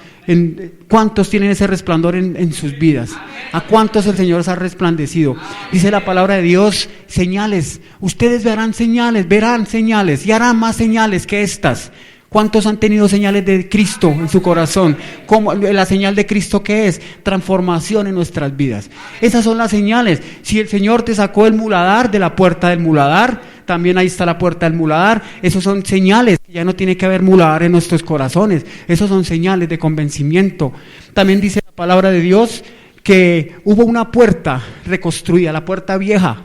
¿Cuántos tienen ese resplandor en sus vidas? ¿A cuántos el Señor se ha resplandecido? Dice la palabra de Dios, señales. Ustedes verán señales y harán más señales que estas. ¿Cuántos han tenido señales de Cristo en su corazón? ¿Cómo? La señal de Cristo, ¿qué es? Transformación en nuestras vidas. Esas son las señales. Si el Señor te sacó el muladar de la puerta del muladar, también ahí está la puerta del muladar. Esos son señales. Ya no tiene que haber muladar en nuestros corazones. Esos son señales de convencimiento. También dice la palabra de Dios que hubo una puerta reconstruida, la puerta vieja.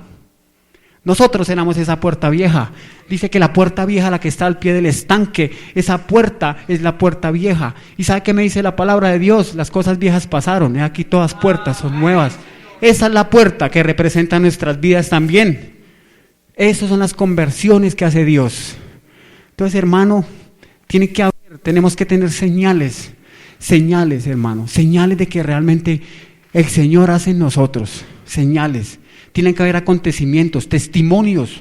Nosotros éramos esa puerta vieja. Dice que la puerta vieja, la que está al pie del estanque, esa puerta es la puerta vieja. ¿Y sabe qué me dice la palabra de Dios? Las cosas viejas pasaron, aquí todas puertas son nuevas. Esa es la puerta que representa nuestras vidas también. Esas son las conversiones que hace Dios. Entonces, hermano, tenemos que tener señales, hermano, señales de que realmente el Señor hace en nosotros, señales. Tienen que haber acontecimientos, testimonios,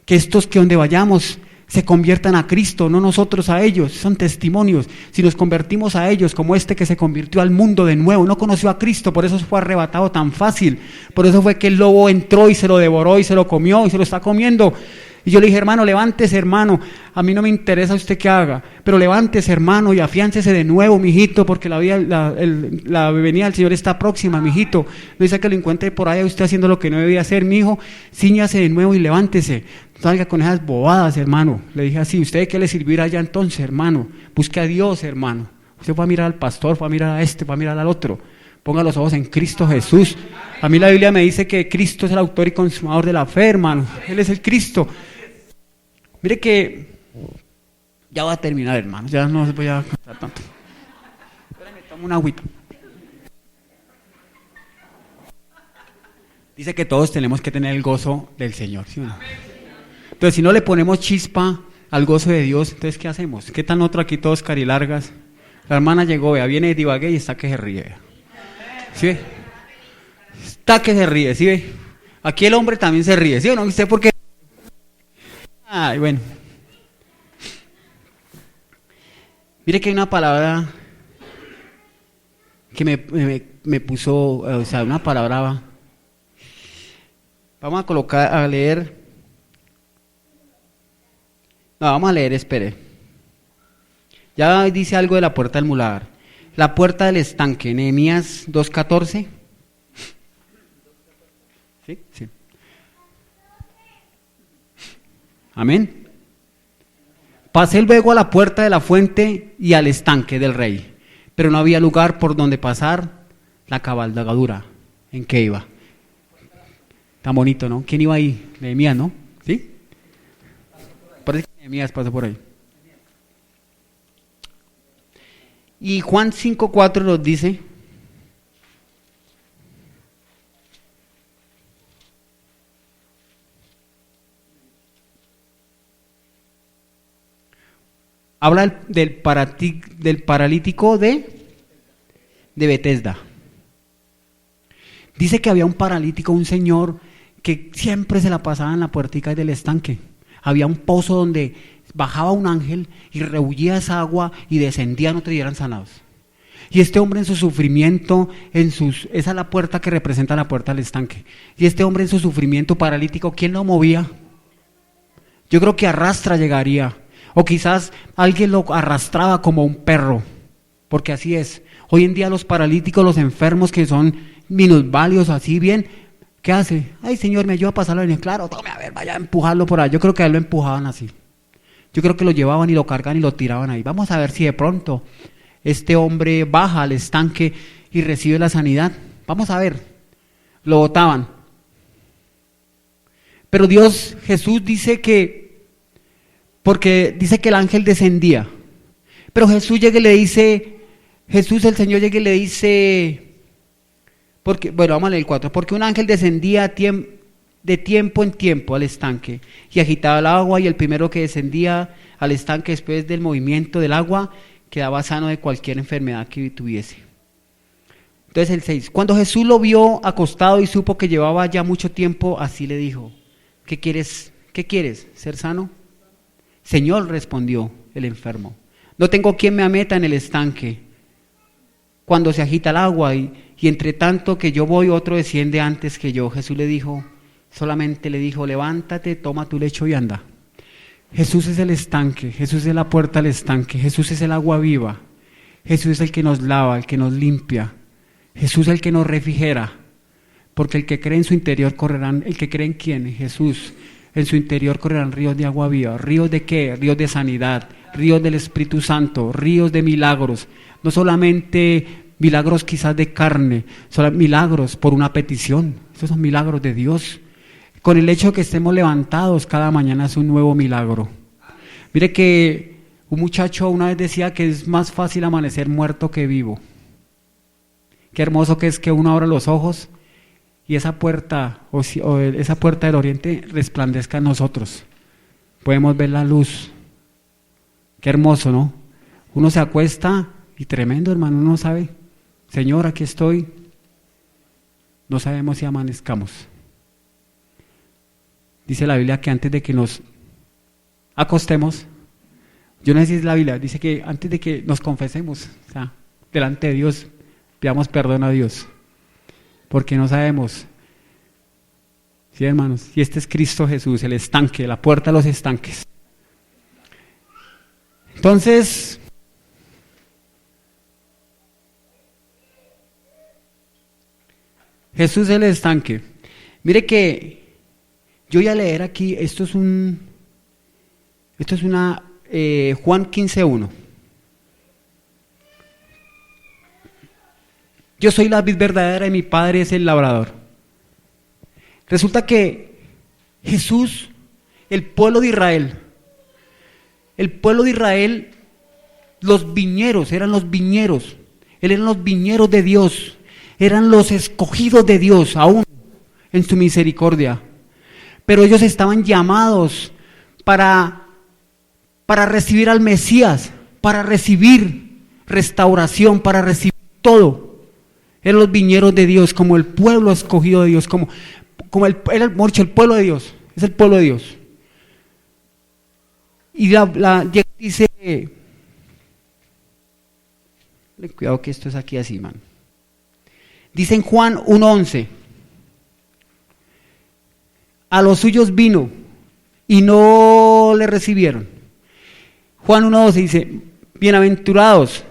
que estos que donde vayamos se conviertan a Cristo, no nosotros a ellos, son testimonios. Si nos convertimos a ellos, como este que se convirtió al mundo de nuevo, no conoció a Cristo, por eso fue arrebatado tan fácil, por eso fue que el lobo entró y se lo devoró y se lo comió y se lo está comiendo. Y yo le dije, hermano, levántese, hermano, a mí no me interesa usted qué haga, pero levántese, hermano, y afiáncese de nuevo, mijito, porque la venida del Señor está próxima, mijito. No dice que lo encuentre por ahí usted haciendo lo que no debía hacer, mijo, cíñase de nuevo y levántese. No salga con esas bobadas, hermano. Le dije así, ¿usted qué le servirá allá entonces, hermano? Busque a Dios, hermano. Usted va a mirar al pastor, va a mirar a este, va a mirar al otro. Ponga los ojos en Cristo Jesús. A mí la Biblia me dice que Cristo es el autor y consumador de la fe, hermano. Él es el Cristo. Mire que ya va a terminar, hermano. Ya no voy a contar tanto. Espérame, tomo una agüita. Dice que todos tenemos que tener el gozo del Señor, ¿sí o no? Entonces, si no le ponemos chispa al gozo de Dios, entonces, ¿qué hacemos? ¿Qué tan otro aquí todos carilargas? La hermana llegó, vea, viene de Ibagué y está que se ríe, vea. ¿Sí ve? Está que se ríe, ¿sí ve? Aquí el hombre también se ríe, ¿sí o no? ¿Usted por qué? Ay, bueno. Mire que hay una palabra que me puso, o sea, una palabra. Vamos a colocar, a leer. No, vamos a leer, espere. Ya dice algo de la puerta del muladar. La puerta del estanque, Nehemías 2:14. ¿Sí? Sí. Amén. Pasé luego a la puerta de la fuente y al estanque del rey, pero no había lugar por donde pasar la cabalgadura. ¿En qué iba? Tan bonito, ¿no? ¿Quién iba ahí? Nehemías, ¿no? ¿Sí? Parece que Nehemías pasó por ahí. Y Juan 5:4 nos dice: habla del paralítico de Betesda. Dice que había un paralítico, un señor que siempre se la pasaba en la puertica del estanque. Había un pozo donde bajaba un ángel y rebullía esa agua y descendían, otros y eran sanados. Y este hombre en su sufrimiento, esa es la puerta que representa la puerta del estanque. Y este hombre en su sufrimiento paralítico, ¿quién lo movía? Yo creo que arrastra llegaría. O quizás alguien lo arrastraba como un perro. Porque así es. Hoy en día los paralíticos, los enfermos que son minusválidos, así bien, ¿qué hace? Ay, Señor, me ayuda a pasarlo. Y claro, tome, a ver, vaya a empujarlo por ahí. Yo creo que a él lo empujaban así. Yo creo que lo llevaban y lo cargaban y lo tiraban ahí. Vamos a ver si de pronto este hombre baja al estanque y recibe la sanidad. Vamos a ver. Lo botaban. Pero Dios, Jesús dice que, porque dice que el ángel descendía. Pero Jesús llega y le dice, Jesús el Señor llega y le dice, porque, bueno, vamos a leer el 4, porque un ángel descendía de tiempo en tiempo al estanque y agitaba el agua, y el primero que descendía al estanque después del movimiento del agua quedaba sano de cualquier enfermedad que tuviese. Entonces el 6, cuando Jesús lo vio acostado y supo que llevaba ya mucho tiempo, así le dijo, ¿qué quieres? ¿Ser sano? Señor, respondió el enfermo, no tengo quien me meta en el estanque cuando se agita el agua, y entre tanto que yo voy, otro desciende antes que yo. Jesús solamente le dijo, levántate, toma tu lecho y anda. Jesús es el estanque, Jesús es la puerta al estanque, Jesús es el agua viva, Jesús es el que nos lava, el que nos limpia, Jesús es el que nos refrigera, porque el que cree en su interior correrán, ¿el que cree en quién? En Jesús, en su interior correrán ríos de agua viva. ¿Ríos de qué? Ríos de sanidad, ríos del Espíritu Santo, ríos de milagros, no solamente milagros quizás de carne, solo milagros por una petición, esos son milagros de Dios. Con el hecho de que estemos levantados cada mañana es un nuevo milagro. Mire que un muchacho una vez decía que es más fácil amanecer muerto que vivo. Qué hermoso que es que uno abra los ojos y esa puerta esa puerta del oriente resplandezca en nosotros. Podemos ver la luz. Qué hermoso, ¿no? Uno se acuesta y tremendo, hermano, uno sabe, Señor, aquí estoy. No sabemos si amanezcamos. Dice la Biblia que antes de que nos acostemos, yo no sé si es la Biblia, dice que antes de que nos confesemos, o sea, delante de Dios, pidamos perdón a Dios, porque no sabemos. Sí, hermanos, y este es Cristo Jesús, el estanque, la puerta a los estanques. Entonces, Jesús es el estanque. Mire que yo voy a leer aquí, esto es una Juan 15:1. Yo soy la vid verdadera y mi Padre es el labrador. Resulta que Jesús, el pueblo de Israel, los viñeros, eran los viñeros, eran los viñeros de Dios, eran los escogidos de Dios, aún en su misericordia. Pero ellos estaban llamados para recibir al Mesías, para recibir restauración, para recibir todo. Eran los viñeros de Dios, como el pueblo escogido de Dios, como el pueblo de Dios, es el pueblo de Dios. Y dice, Cuidado que esto es aquí así, man. Dice en Juan 1:11, a los suyos vino y no le recibieron. Juan 1:12 dice, bienaventurados,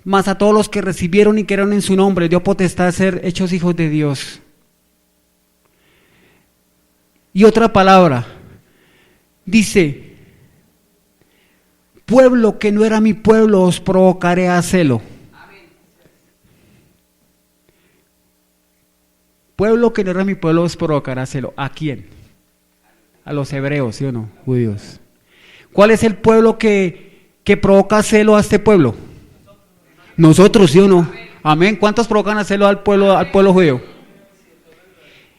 mas a todos los que recibieron y creyeron en su nombre, dio potestad de ser hechos hijos de Dios. Y otra palabra, dice, pueblo que no era mi pueblo os provocaré a celo. Pueblo que no era mi pueblo os provocará a celo. ¿A quién? A los hebreos, ¿sí o no? Judíos. ¿Cuál es el pueblo que provoca celo a este pueblo? Nosotros, ¿sí o no? Amén. ¿Cuántos provocan a celo al pueblo judío?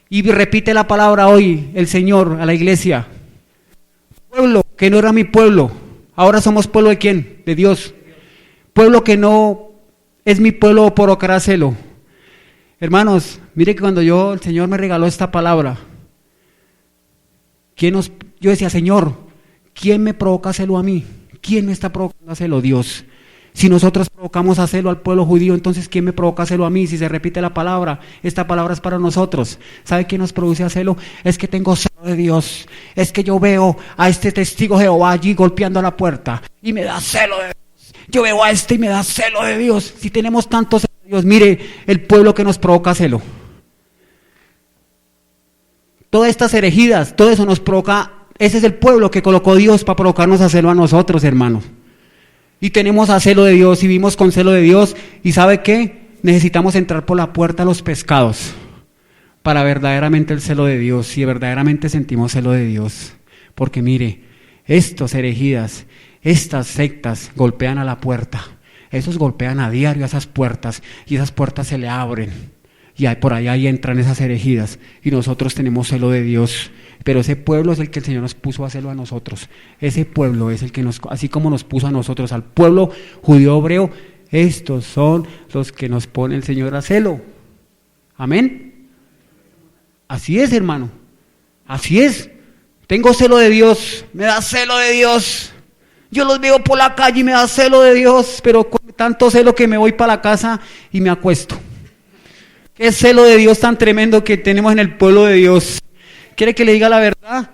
Y repite la palabra hoy el Señor a la iglesia. Pueblo que no era mi pueblo, ahora somos pueblo de ¿quién? De Dios. Pueblo que no es mi pueblo provocará celo. Hermanos, mire que cuando el Señor me regaló esta palabra, yo decía, Señor, ¿quién me provoca celo a mí? ¿Quién me está provocando a celo? Dios. Si nosotros provocamos a celo al pueblo judío, entonces ¿quién me provoca celo a mí? Si se repite la palabra, esta palabra es para nosotros. ¿Sabe quién nos produce a celo? Es que tengo celo de Dios. Es que yo veo a este testigo Jehová allí golpeando la puerta y me da celo de Dios. Yo veo a este y me da celo de Dios. Si tenemos tanto celo de Dios, mire el pueblo que nos provoca celo. Todas estas herejías, todo eso nos provoca. Ese es el pueblo que colocó Dios para provocarnos a celo a nosotros, hermanos. Y tenemos a celo de Dios y vivimos con celo de Dios. ¿Y sabe qué? Necesitamos entrar por la puerta a los pescados para verdaderamente el celo de Dios. Si verdaderamente sentimos celo de Dios. Porque mire, estos herejías, estas sectas golpean a la puerta. Esos golpean a diario a esas puertas y esas puertas se le abren. Y por allá entran esas herejías y nosotros tenemos celo de Dios. Pero ese pueblo es el que el Señor nos puso a celo a nosotros. Ese pueblo es el que así como nos puso a nosotros, al pueblo judío hebreo, estos son los que nos pone el Señor a celo. Amén. Así es, hermano. Así es. Tengo celo de Dios, me da celo de Dios. Yo los veo por la calle y me da celo de Dios, pero con tanto celo que me voy para la casa y me acuesto. Qué celo de Dios tan tremendo que tenemos en el pueblo de Dios. ¿Quiere que le diga la verdad?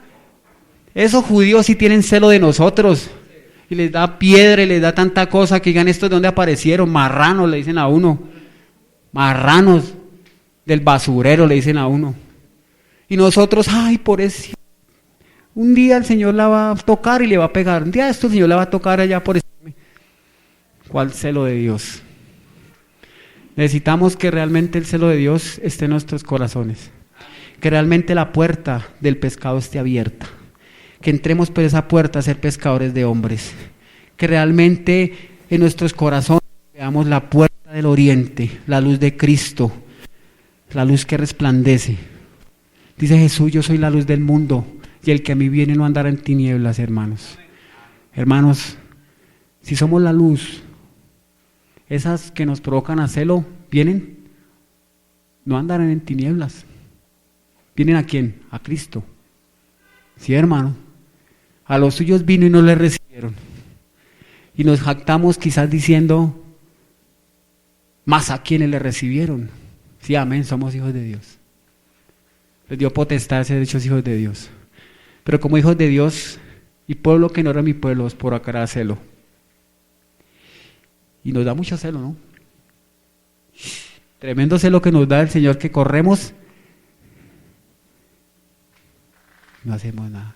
Esos judíos sí tienen celo de nosotros. Y les da piedra y les da tanta cosa que digan, ¿estos de dónde aparecieron? Marranos, le dicen a uno. Marranos del basurero, le dicen a uno. Y nosotros, ay, por eso. Un día el Señor la va a tocar y le va a pegar. Un día esto el Señor la va a tocar allá por eso. ¿Cuál celo de Dios? Necesitamos que realmente el celo de Dios esté en nuestros corazones. Que realmente la puerta del pescado esté abierta. Que entremos por esa puerta a ser pescadores de hombres. Que realmente en nuestros corazones veamos la puerta del oriente, la luz de Cristo, la luz que resplandece. Dice Jesús, yo soy la luz del mundo y el que a mí viene no andará en tinieblas, hermanos. Hermanos, si somos la luz, esas que nos provocan a celo, ¿vienen? No andarán en tinieblas. ¿Vienen a quién? A Cristo. Sí, hermano. A los suyos vino y no le recibieron. Y nos jactamos quizás diciendo, más a quienes le recibieron. Sí, amén, somos hijos de Dios. Les dio potestad de ser hechos hijos de Dios. Pero como hijos de Dios, y pueblo que no era mi pueblo, es por acá celo. Y nos da mucho celo, ¿no? Tremendo celo que nos da el Señor, que corremos, no hacemos nada.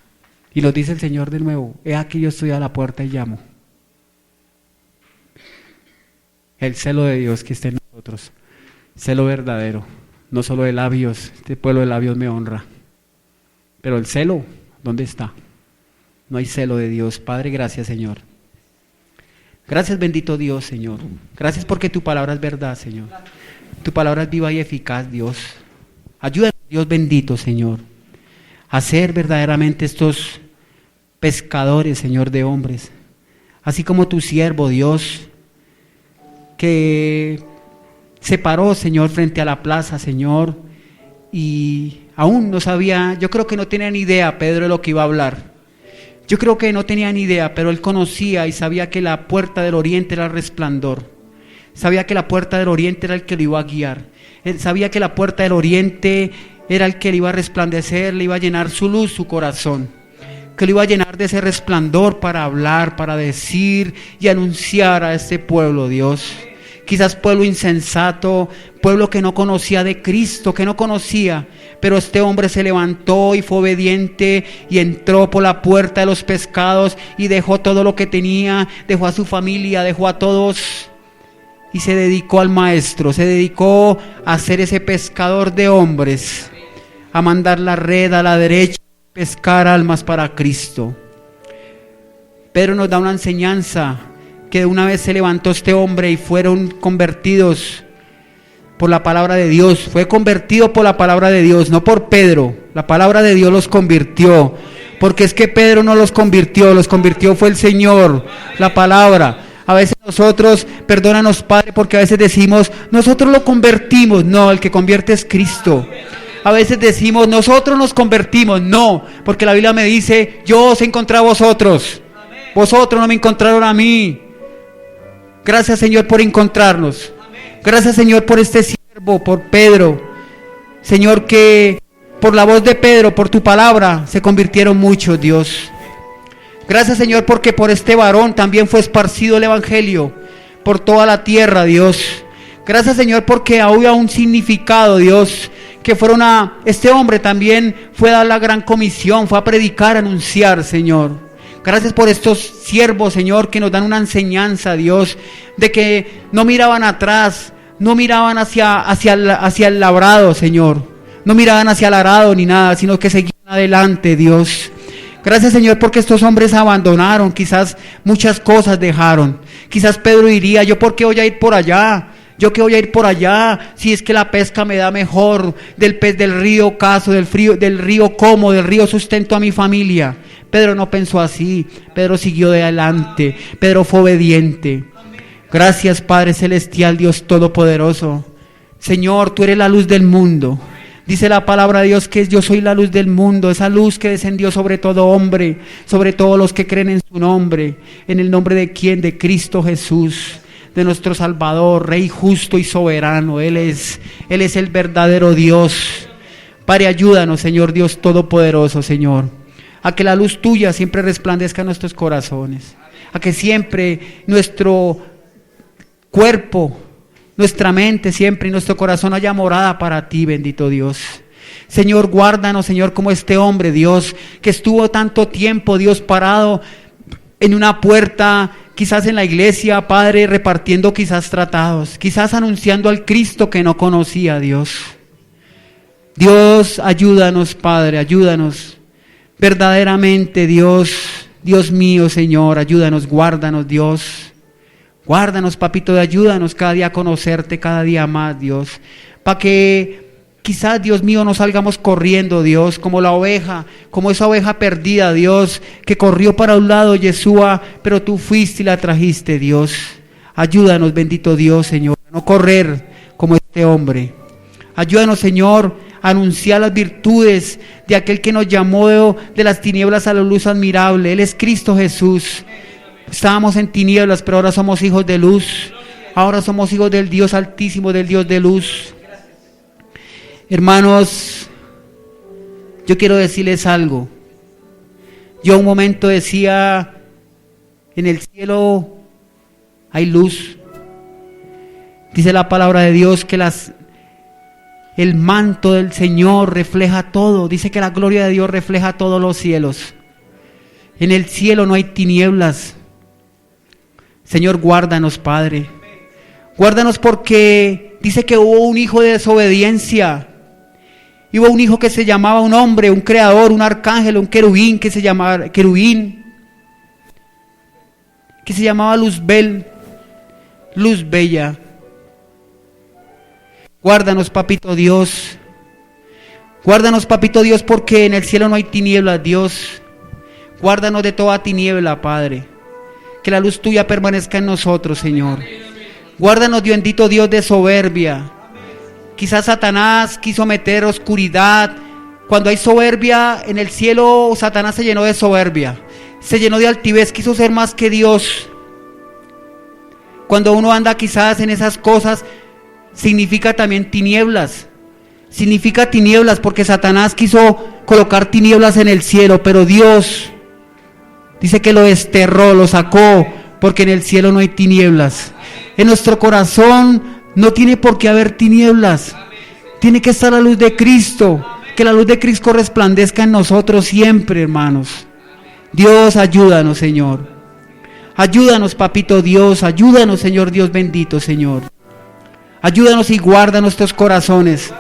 Y nos dice el Señor de nuevo, he aquí yo estoy a la puerta y llamo. El celo de Dios que esté en nosotros, celo verdadero, no solo de labios, este pueblo de labios me honra, pero el celo, ¿dónde está? No hay celo de Dios. Padre, gracias, Señor. Gracias, bendito Dios, Señor. Gracias porque tu palabra es verdad, Señor. Tu palabra es viva y eficaz, Dios. Ayúdanos, Dios bendito, Señor, a ser verdaderamente estos pescadores, Señor, de hombres. Así como tu siervo, Dios, que se paró, Señor, frente a la plaza, Señor, y aún no sabía, yo creo que no tenía ni idea, Pedro, de lo que iba a hablar. Yo creo que no tenía ni idea, pero él conocía y sabía que la puerta del oriente era el resplandor. sabía que la puerta del oriente era el que lo iba a guiar. Él sabía que la puerta del oriente era el que le iba a resplandecer, le iba a llenar su luz, su corazón, que lo iba a llenar de ese resplandor para hablar, para decir y anunciar a este pueblo, Dios. Quizás pueblo insensato, pueblo que no conocía de Cristo, que no conocía, pero este hombre se levantó y fue obediente y entró por la puerta de los pescados y dejó todo lo que tenía, dejó a su familia, dejó a todos y se dedicó al maestro, se dedicó a ser ese pescador de hombres, a mandar la red a la derecha, pescar almas para Cristo. Pedro nos da una enseñanza que de una vez se levantó este hombre y fueron convertidos por la palabra de Dios. Fue convertido por la palabra de Dios, no por Pedro. La palabra de Dios los convirtió, porque es que Pedro no los convirtió fue el Señor, la palabra. A veces nosotros, perdónanos Padre, porque a veces decimos, nosotros lo convertimos. No, el que convierte es Cristo. A veces decimos, nosotros nos convertimos. No, porque la Biblia me dice, yo os encontré a vosotros. Vosotros no me encontraron a mí. Gracias, Señor, por encontrarnos. Gracias, Señor, por este siervo, por Pedro. Señor, que por la voz de Pedro, por tu palabra, se convirtieron muchos, Dios. Gracias, Señor, porque por este varón también fue esparcido el evangelio por toda la tierra, Dios. Gracias, Señor, porque había un significado, Dios, que este hombre también fue a dar la gran comisión, fue a predicar, a anunciar, Señor. Gracias por estos siervos, Señor, que nos dan una enseñanza, Dios, de que no miraban atrás, no miraban hacia el labrado, Señor. No miraban hacia el arado ni nada, sino que seguían adelante, Dios. Gracias, Señor, porque estos hombres abandonaron, quizás muchas cosas dejaron. Quizás Pedro diría, ¿yo por qué voy a ir por allá? ¿Yo qué voy a ir por allá? Si es que la pesca me da mejor, del pez del río caso, del río como, del río sustento a mi familia. Pedro no pensó así, Pedro siguió de adelante, Pedro fue obediente. Gracias, Padre Celestial, Dios Todopoderoso. Señor, tú eres la luz del mundo. Dice la palabra de Dios que yo soy la luz del mundo, esa luz que descendió sobre todo hombre, sobre todos los que creen en su nombre. ¿En el nombre de quién? De Cristo Jesús, de nuestro Salvador, Rey justo y soberano. Él es el verdadero Dios. Padre, ayúdanos, Señor Dios Todopoderoso, Señor, a que la luz tuya siempre resplandezca en nuestros corazones, a que siempre nuestro cuerpo, nuestra mente siempre y nuestro corazón haya morada para ti, bendito Dios. Señor, guárdanos, Señor, como este hombre, Dios, que estuvo tanto tiempo, Dios, parado en una puerta, quizás en la iglesia, Padre, repartiendo quizás tratados, quizás anunciando al Cristo que no conocía, Dios. Dios, ayúdanos, Padre, ayúdanos. Verdaderamente, Dios mío, Señor, ayúdanos, guárdanos, Dios. Guárdanos, papito, ayúdanos cada día a conocerte, cada día más, Dios. Para que quizás, Dios mío, no salgamos corriendo, Dios, como la oveja, como esa oveja perdida, Dios, que corrió para un lado, Yeshua, pero tú fuiste y la trajiste, Dios. Ayúdanos, bendito Dios, Señor, a no correr como este hombre. Ayúdanos, Señor, a anunciar las virtudes de aquel que nos llamó de las tinieblas a la luz admirable. Él es Cristo Jesús. Estábamos en tinieblas, pero ahora somos hijos de luz. Ahora somos hijos del Dios Altísimo, del Dios de luz. Hermanos, yo quiero decirles algo. Yo un momento decía, en el cielo hay luz. Dice la palabra de Dios que el manto del Señor refleja todo. Dice que la gloria de Dios refleja todos los cielos. En el cielo no hay tinieblas. Señor, guárdanos, Padre. Guárdanos porque dice que hubo un hijo de desobediencia. Hubo un hijo que se llamaba un hombre, un creador, un arcángel, un querubín que se llamaba Luzbel, luz bella. Guárdanos, papito Dios. Guárdanos, papito Dios, porque en el cielo no hay tinieblas, Dios. Guárdanos de toda tiniebla, Padre. Que la luz tuya permanezca en nosotros, Señor. Guárdanos, bendito Dios, de soberbia. Quizás Satanás quiso meter oscuridad. Cuando hay soberbia en el cielo, Satanás se llenó de soberbia. Se llenó de altivez, quiso ser más que Dios. Cuando uno anda quizás en esas cosas, significa también tinieblas. Significa tinieblas porque Satanás quiso colocar tinieblas en el cielo, pero Dios dice que lo desterró, lo sacó, porque en el cielo no hay tinieblas. En nuestro corazón no tiene por qué haber tinieblas. Tiene que estar la luz de Cristo. Que la luz de Cristo resplandezca en nosotros siempre, hermanos. Dios, ayúdanos, Señor. Ayúdanos, Papito Dios. Ayúdanos, Señor Dios bendito, Señor. Ayúdanos y guarda nuestros corazones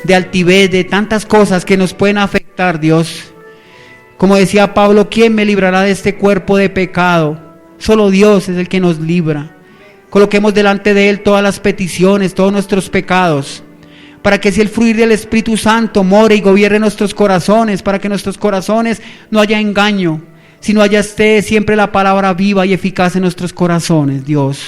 de altivez, de tantas cosas que nos pueden afectar, Dios. Como decía Pablo, ¿quién me librará de este cuerpo de pecado? Solo Dios es el que nos libra. Coloquemos delante de Él todas las peticiones, todos nuestros pecados, para que si el fluir del Espíritu Santo more y gobierne nuestros corazones, para que en nuestros corazones no haya engaño, sino haya siempre la palabra viva y eficaz en nuestros corazones, Dios.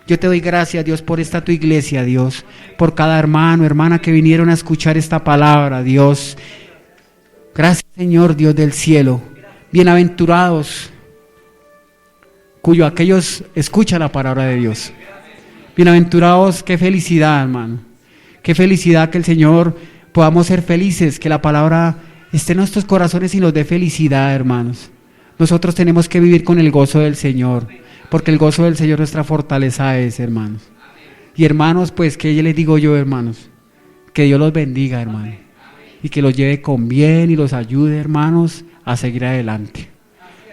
Yo te doy gracias, Dios, por esta tu iglesia, Dios, por cada hermano, hermana que vinieron a escuchar esta palabra, Dios. Gracias, Señor, Dios del cielo. Bienaventurados cuyo aquellos escuchan la palabra de Dios. Bienaventurados, qué felicidad, hermano. Qué felicidad que el Señor podamos ser felices, que la palabra esté en nuestros corazones y nos dé felicidad, hermanos. Nosotros tenemos que vivir con el gozo del Señor, porque el gozo del Señor nuestra fortaleza es, hermanos. Y hermanos, pues, ¿qué les digo yo, hermanos? Que Dios los bendiga, hermanos, y que los lleve con bien y los ayude, hermanos, a seguir adelante.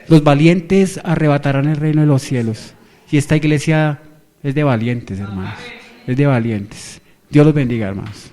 Los valientes arrebatarán el reino de los cielos. Y esta iglesia es de valientes, hermanos. Es de valientes. Dios los bendiga, hermanos.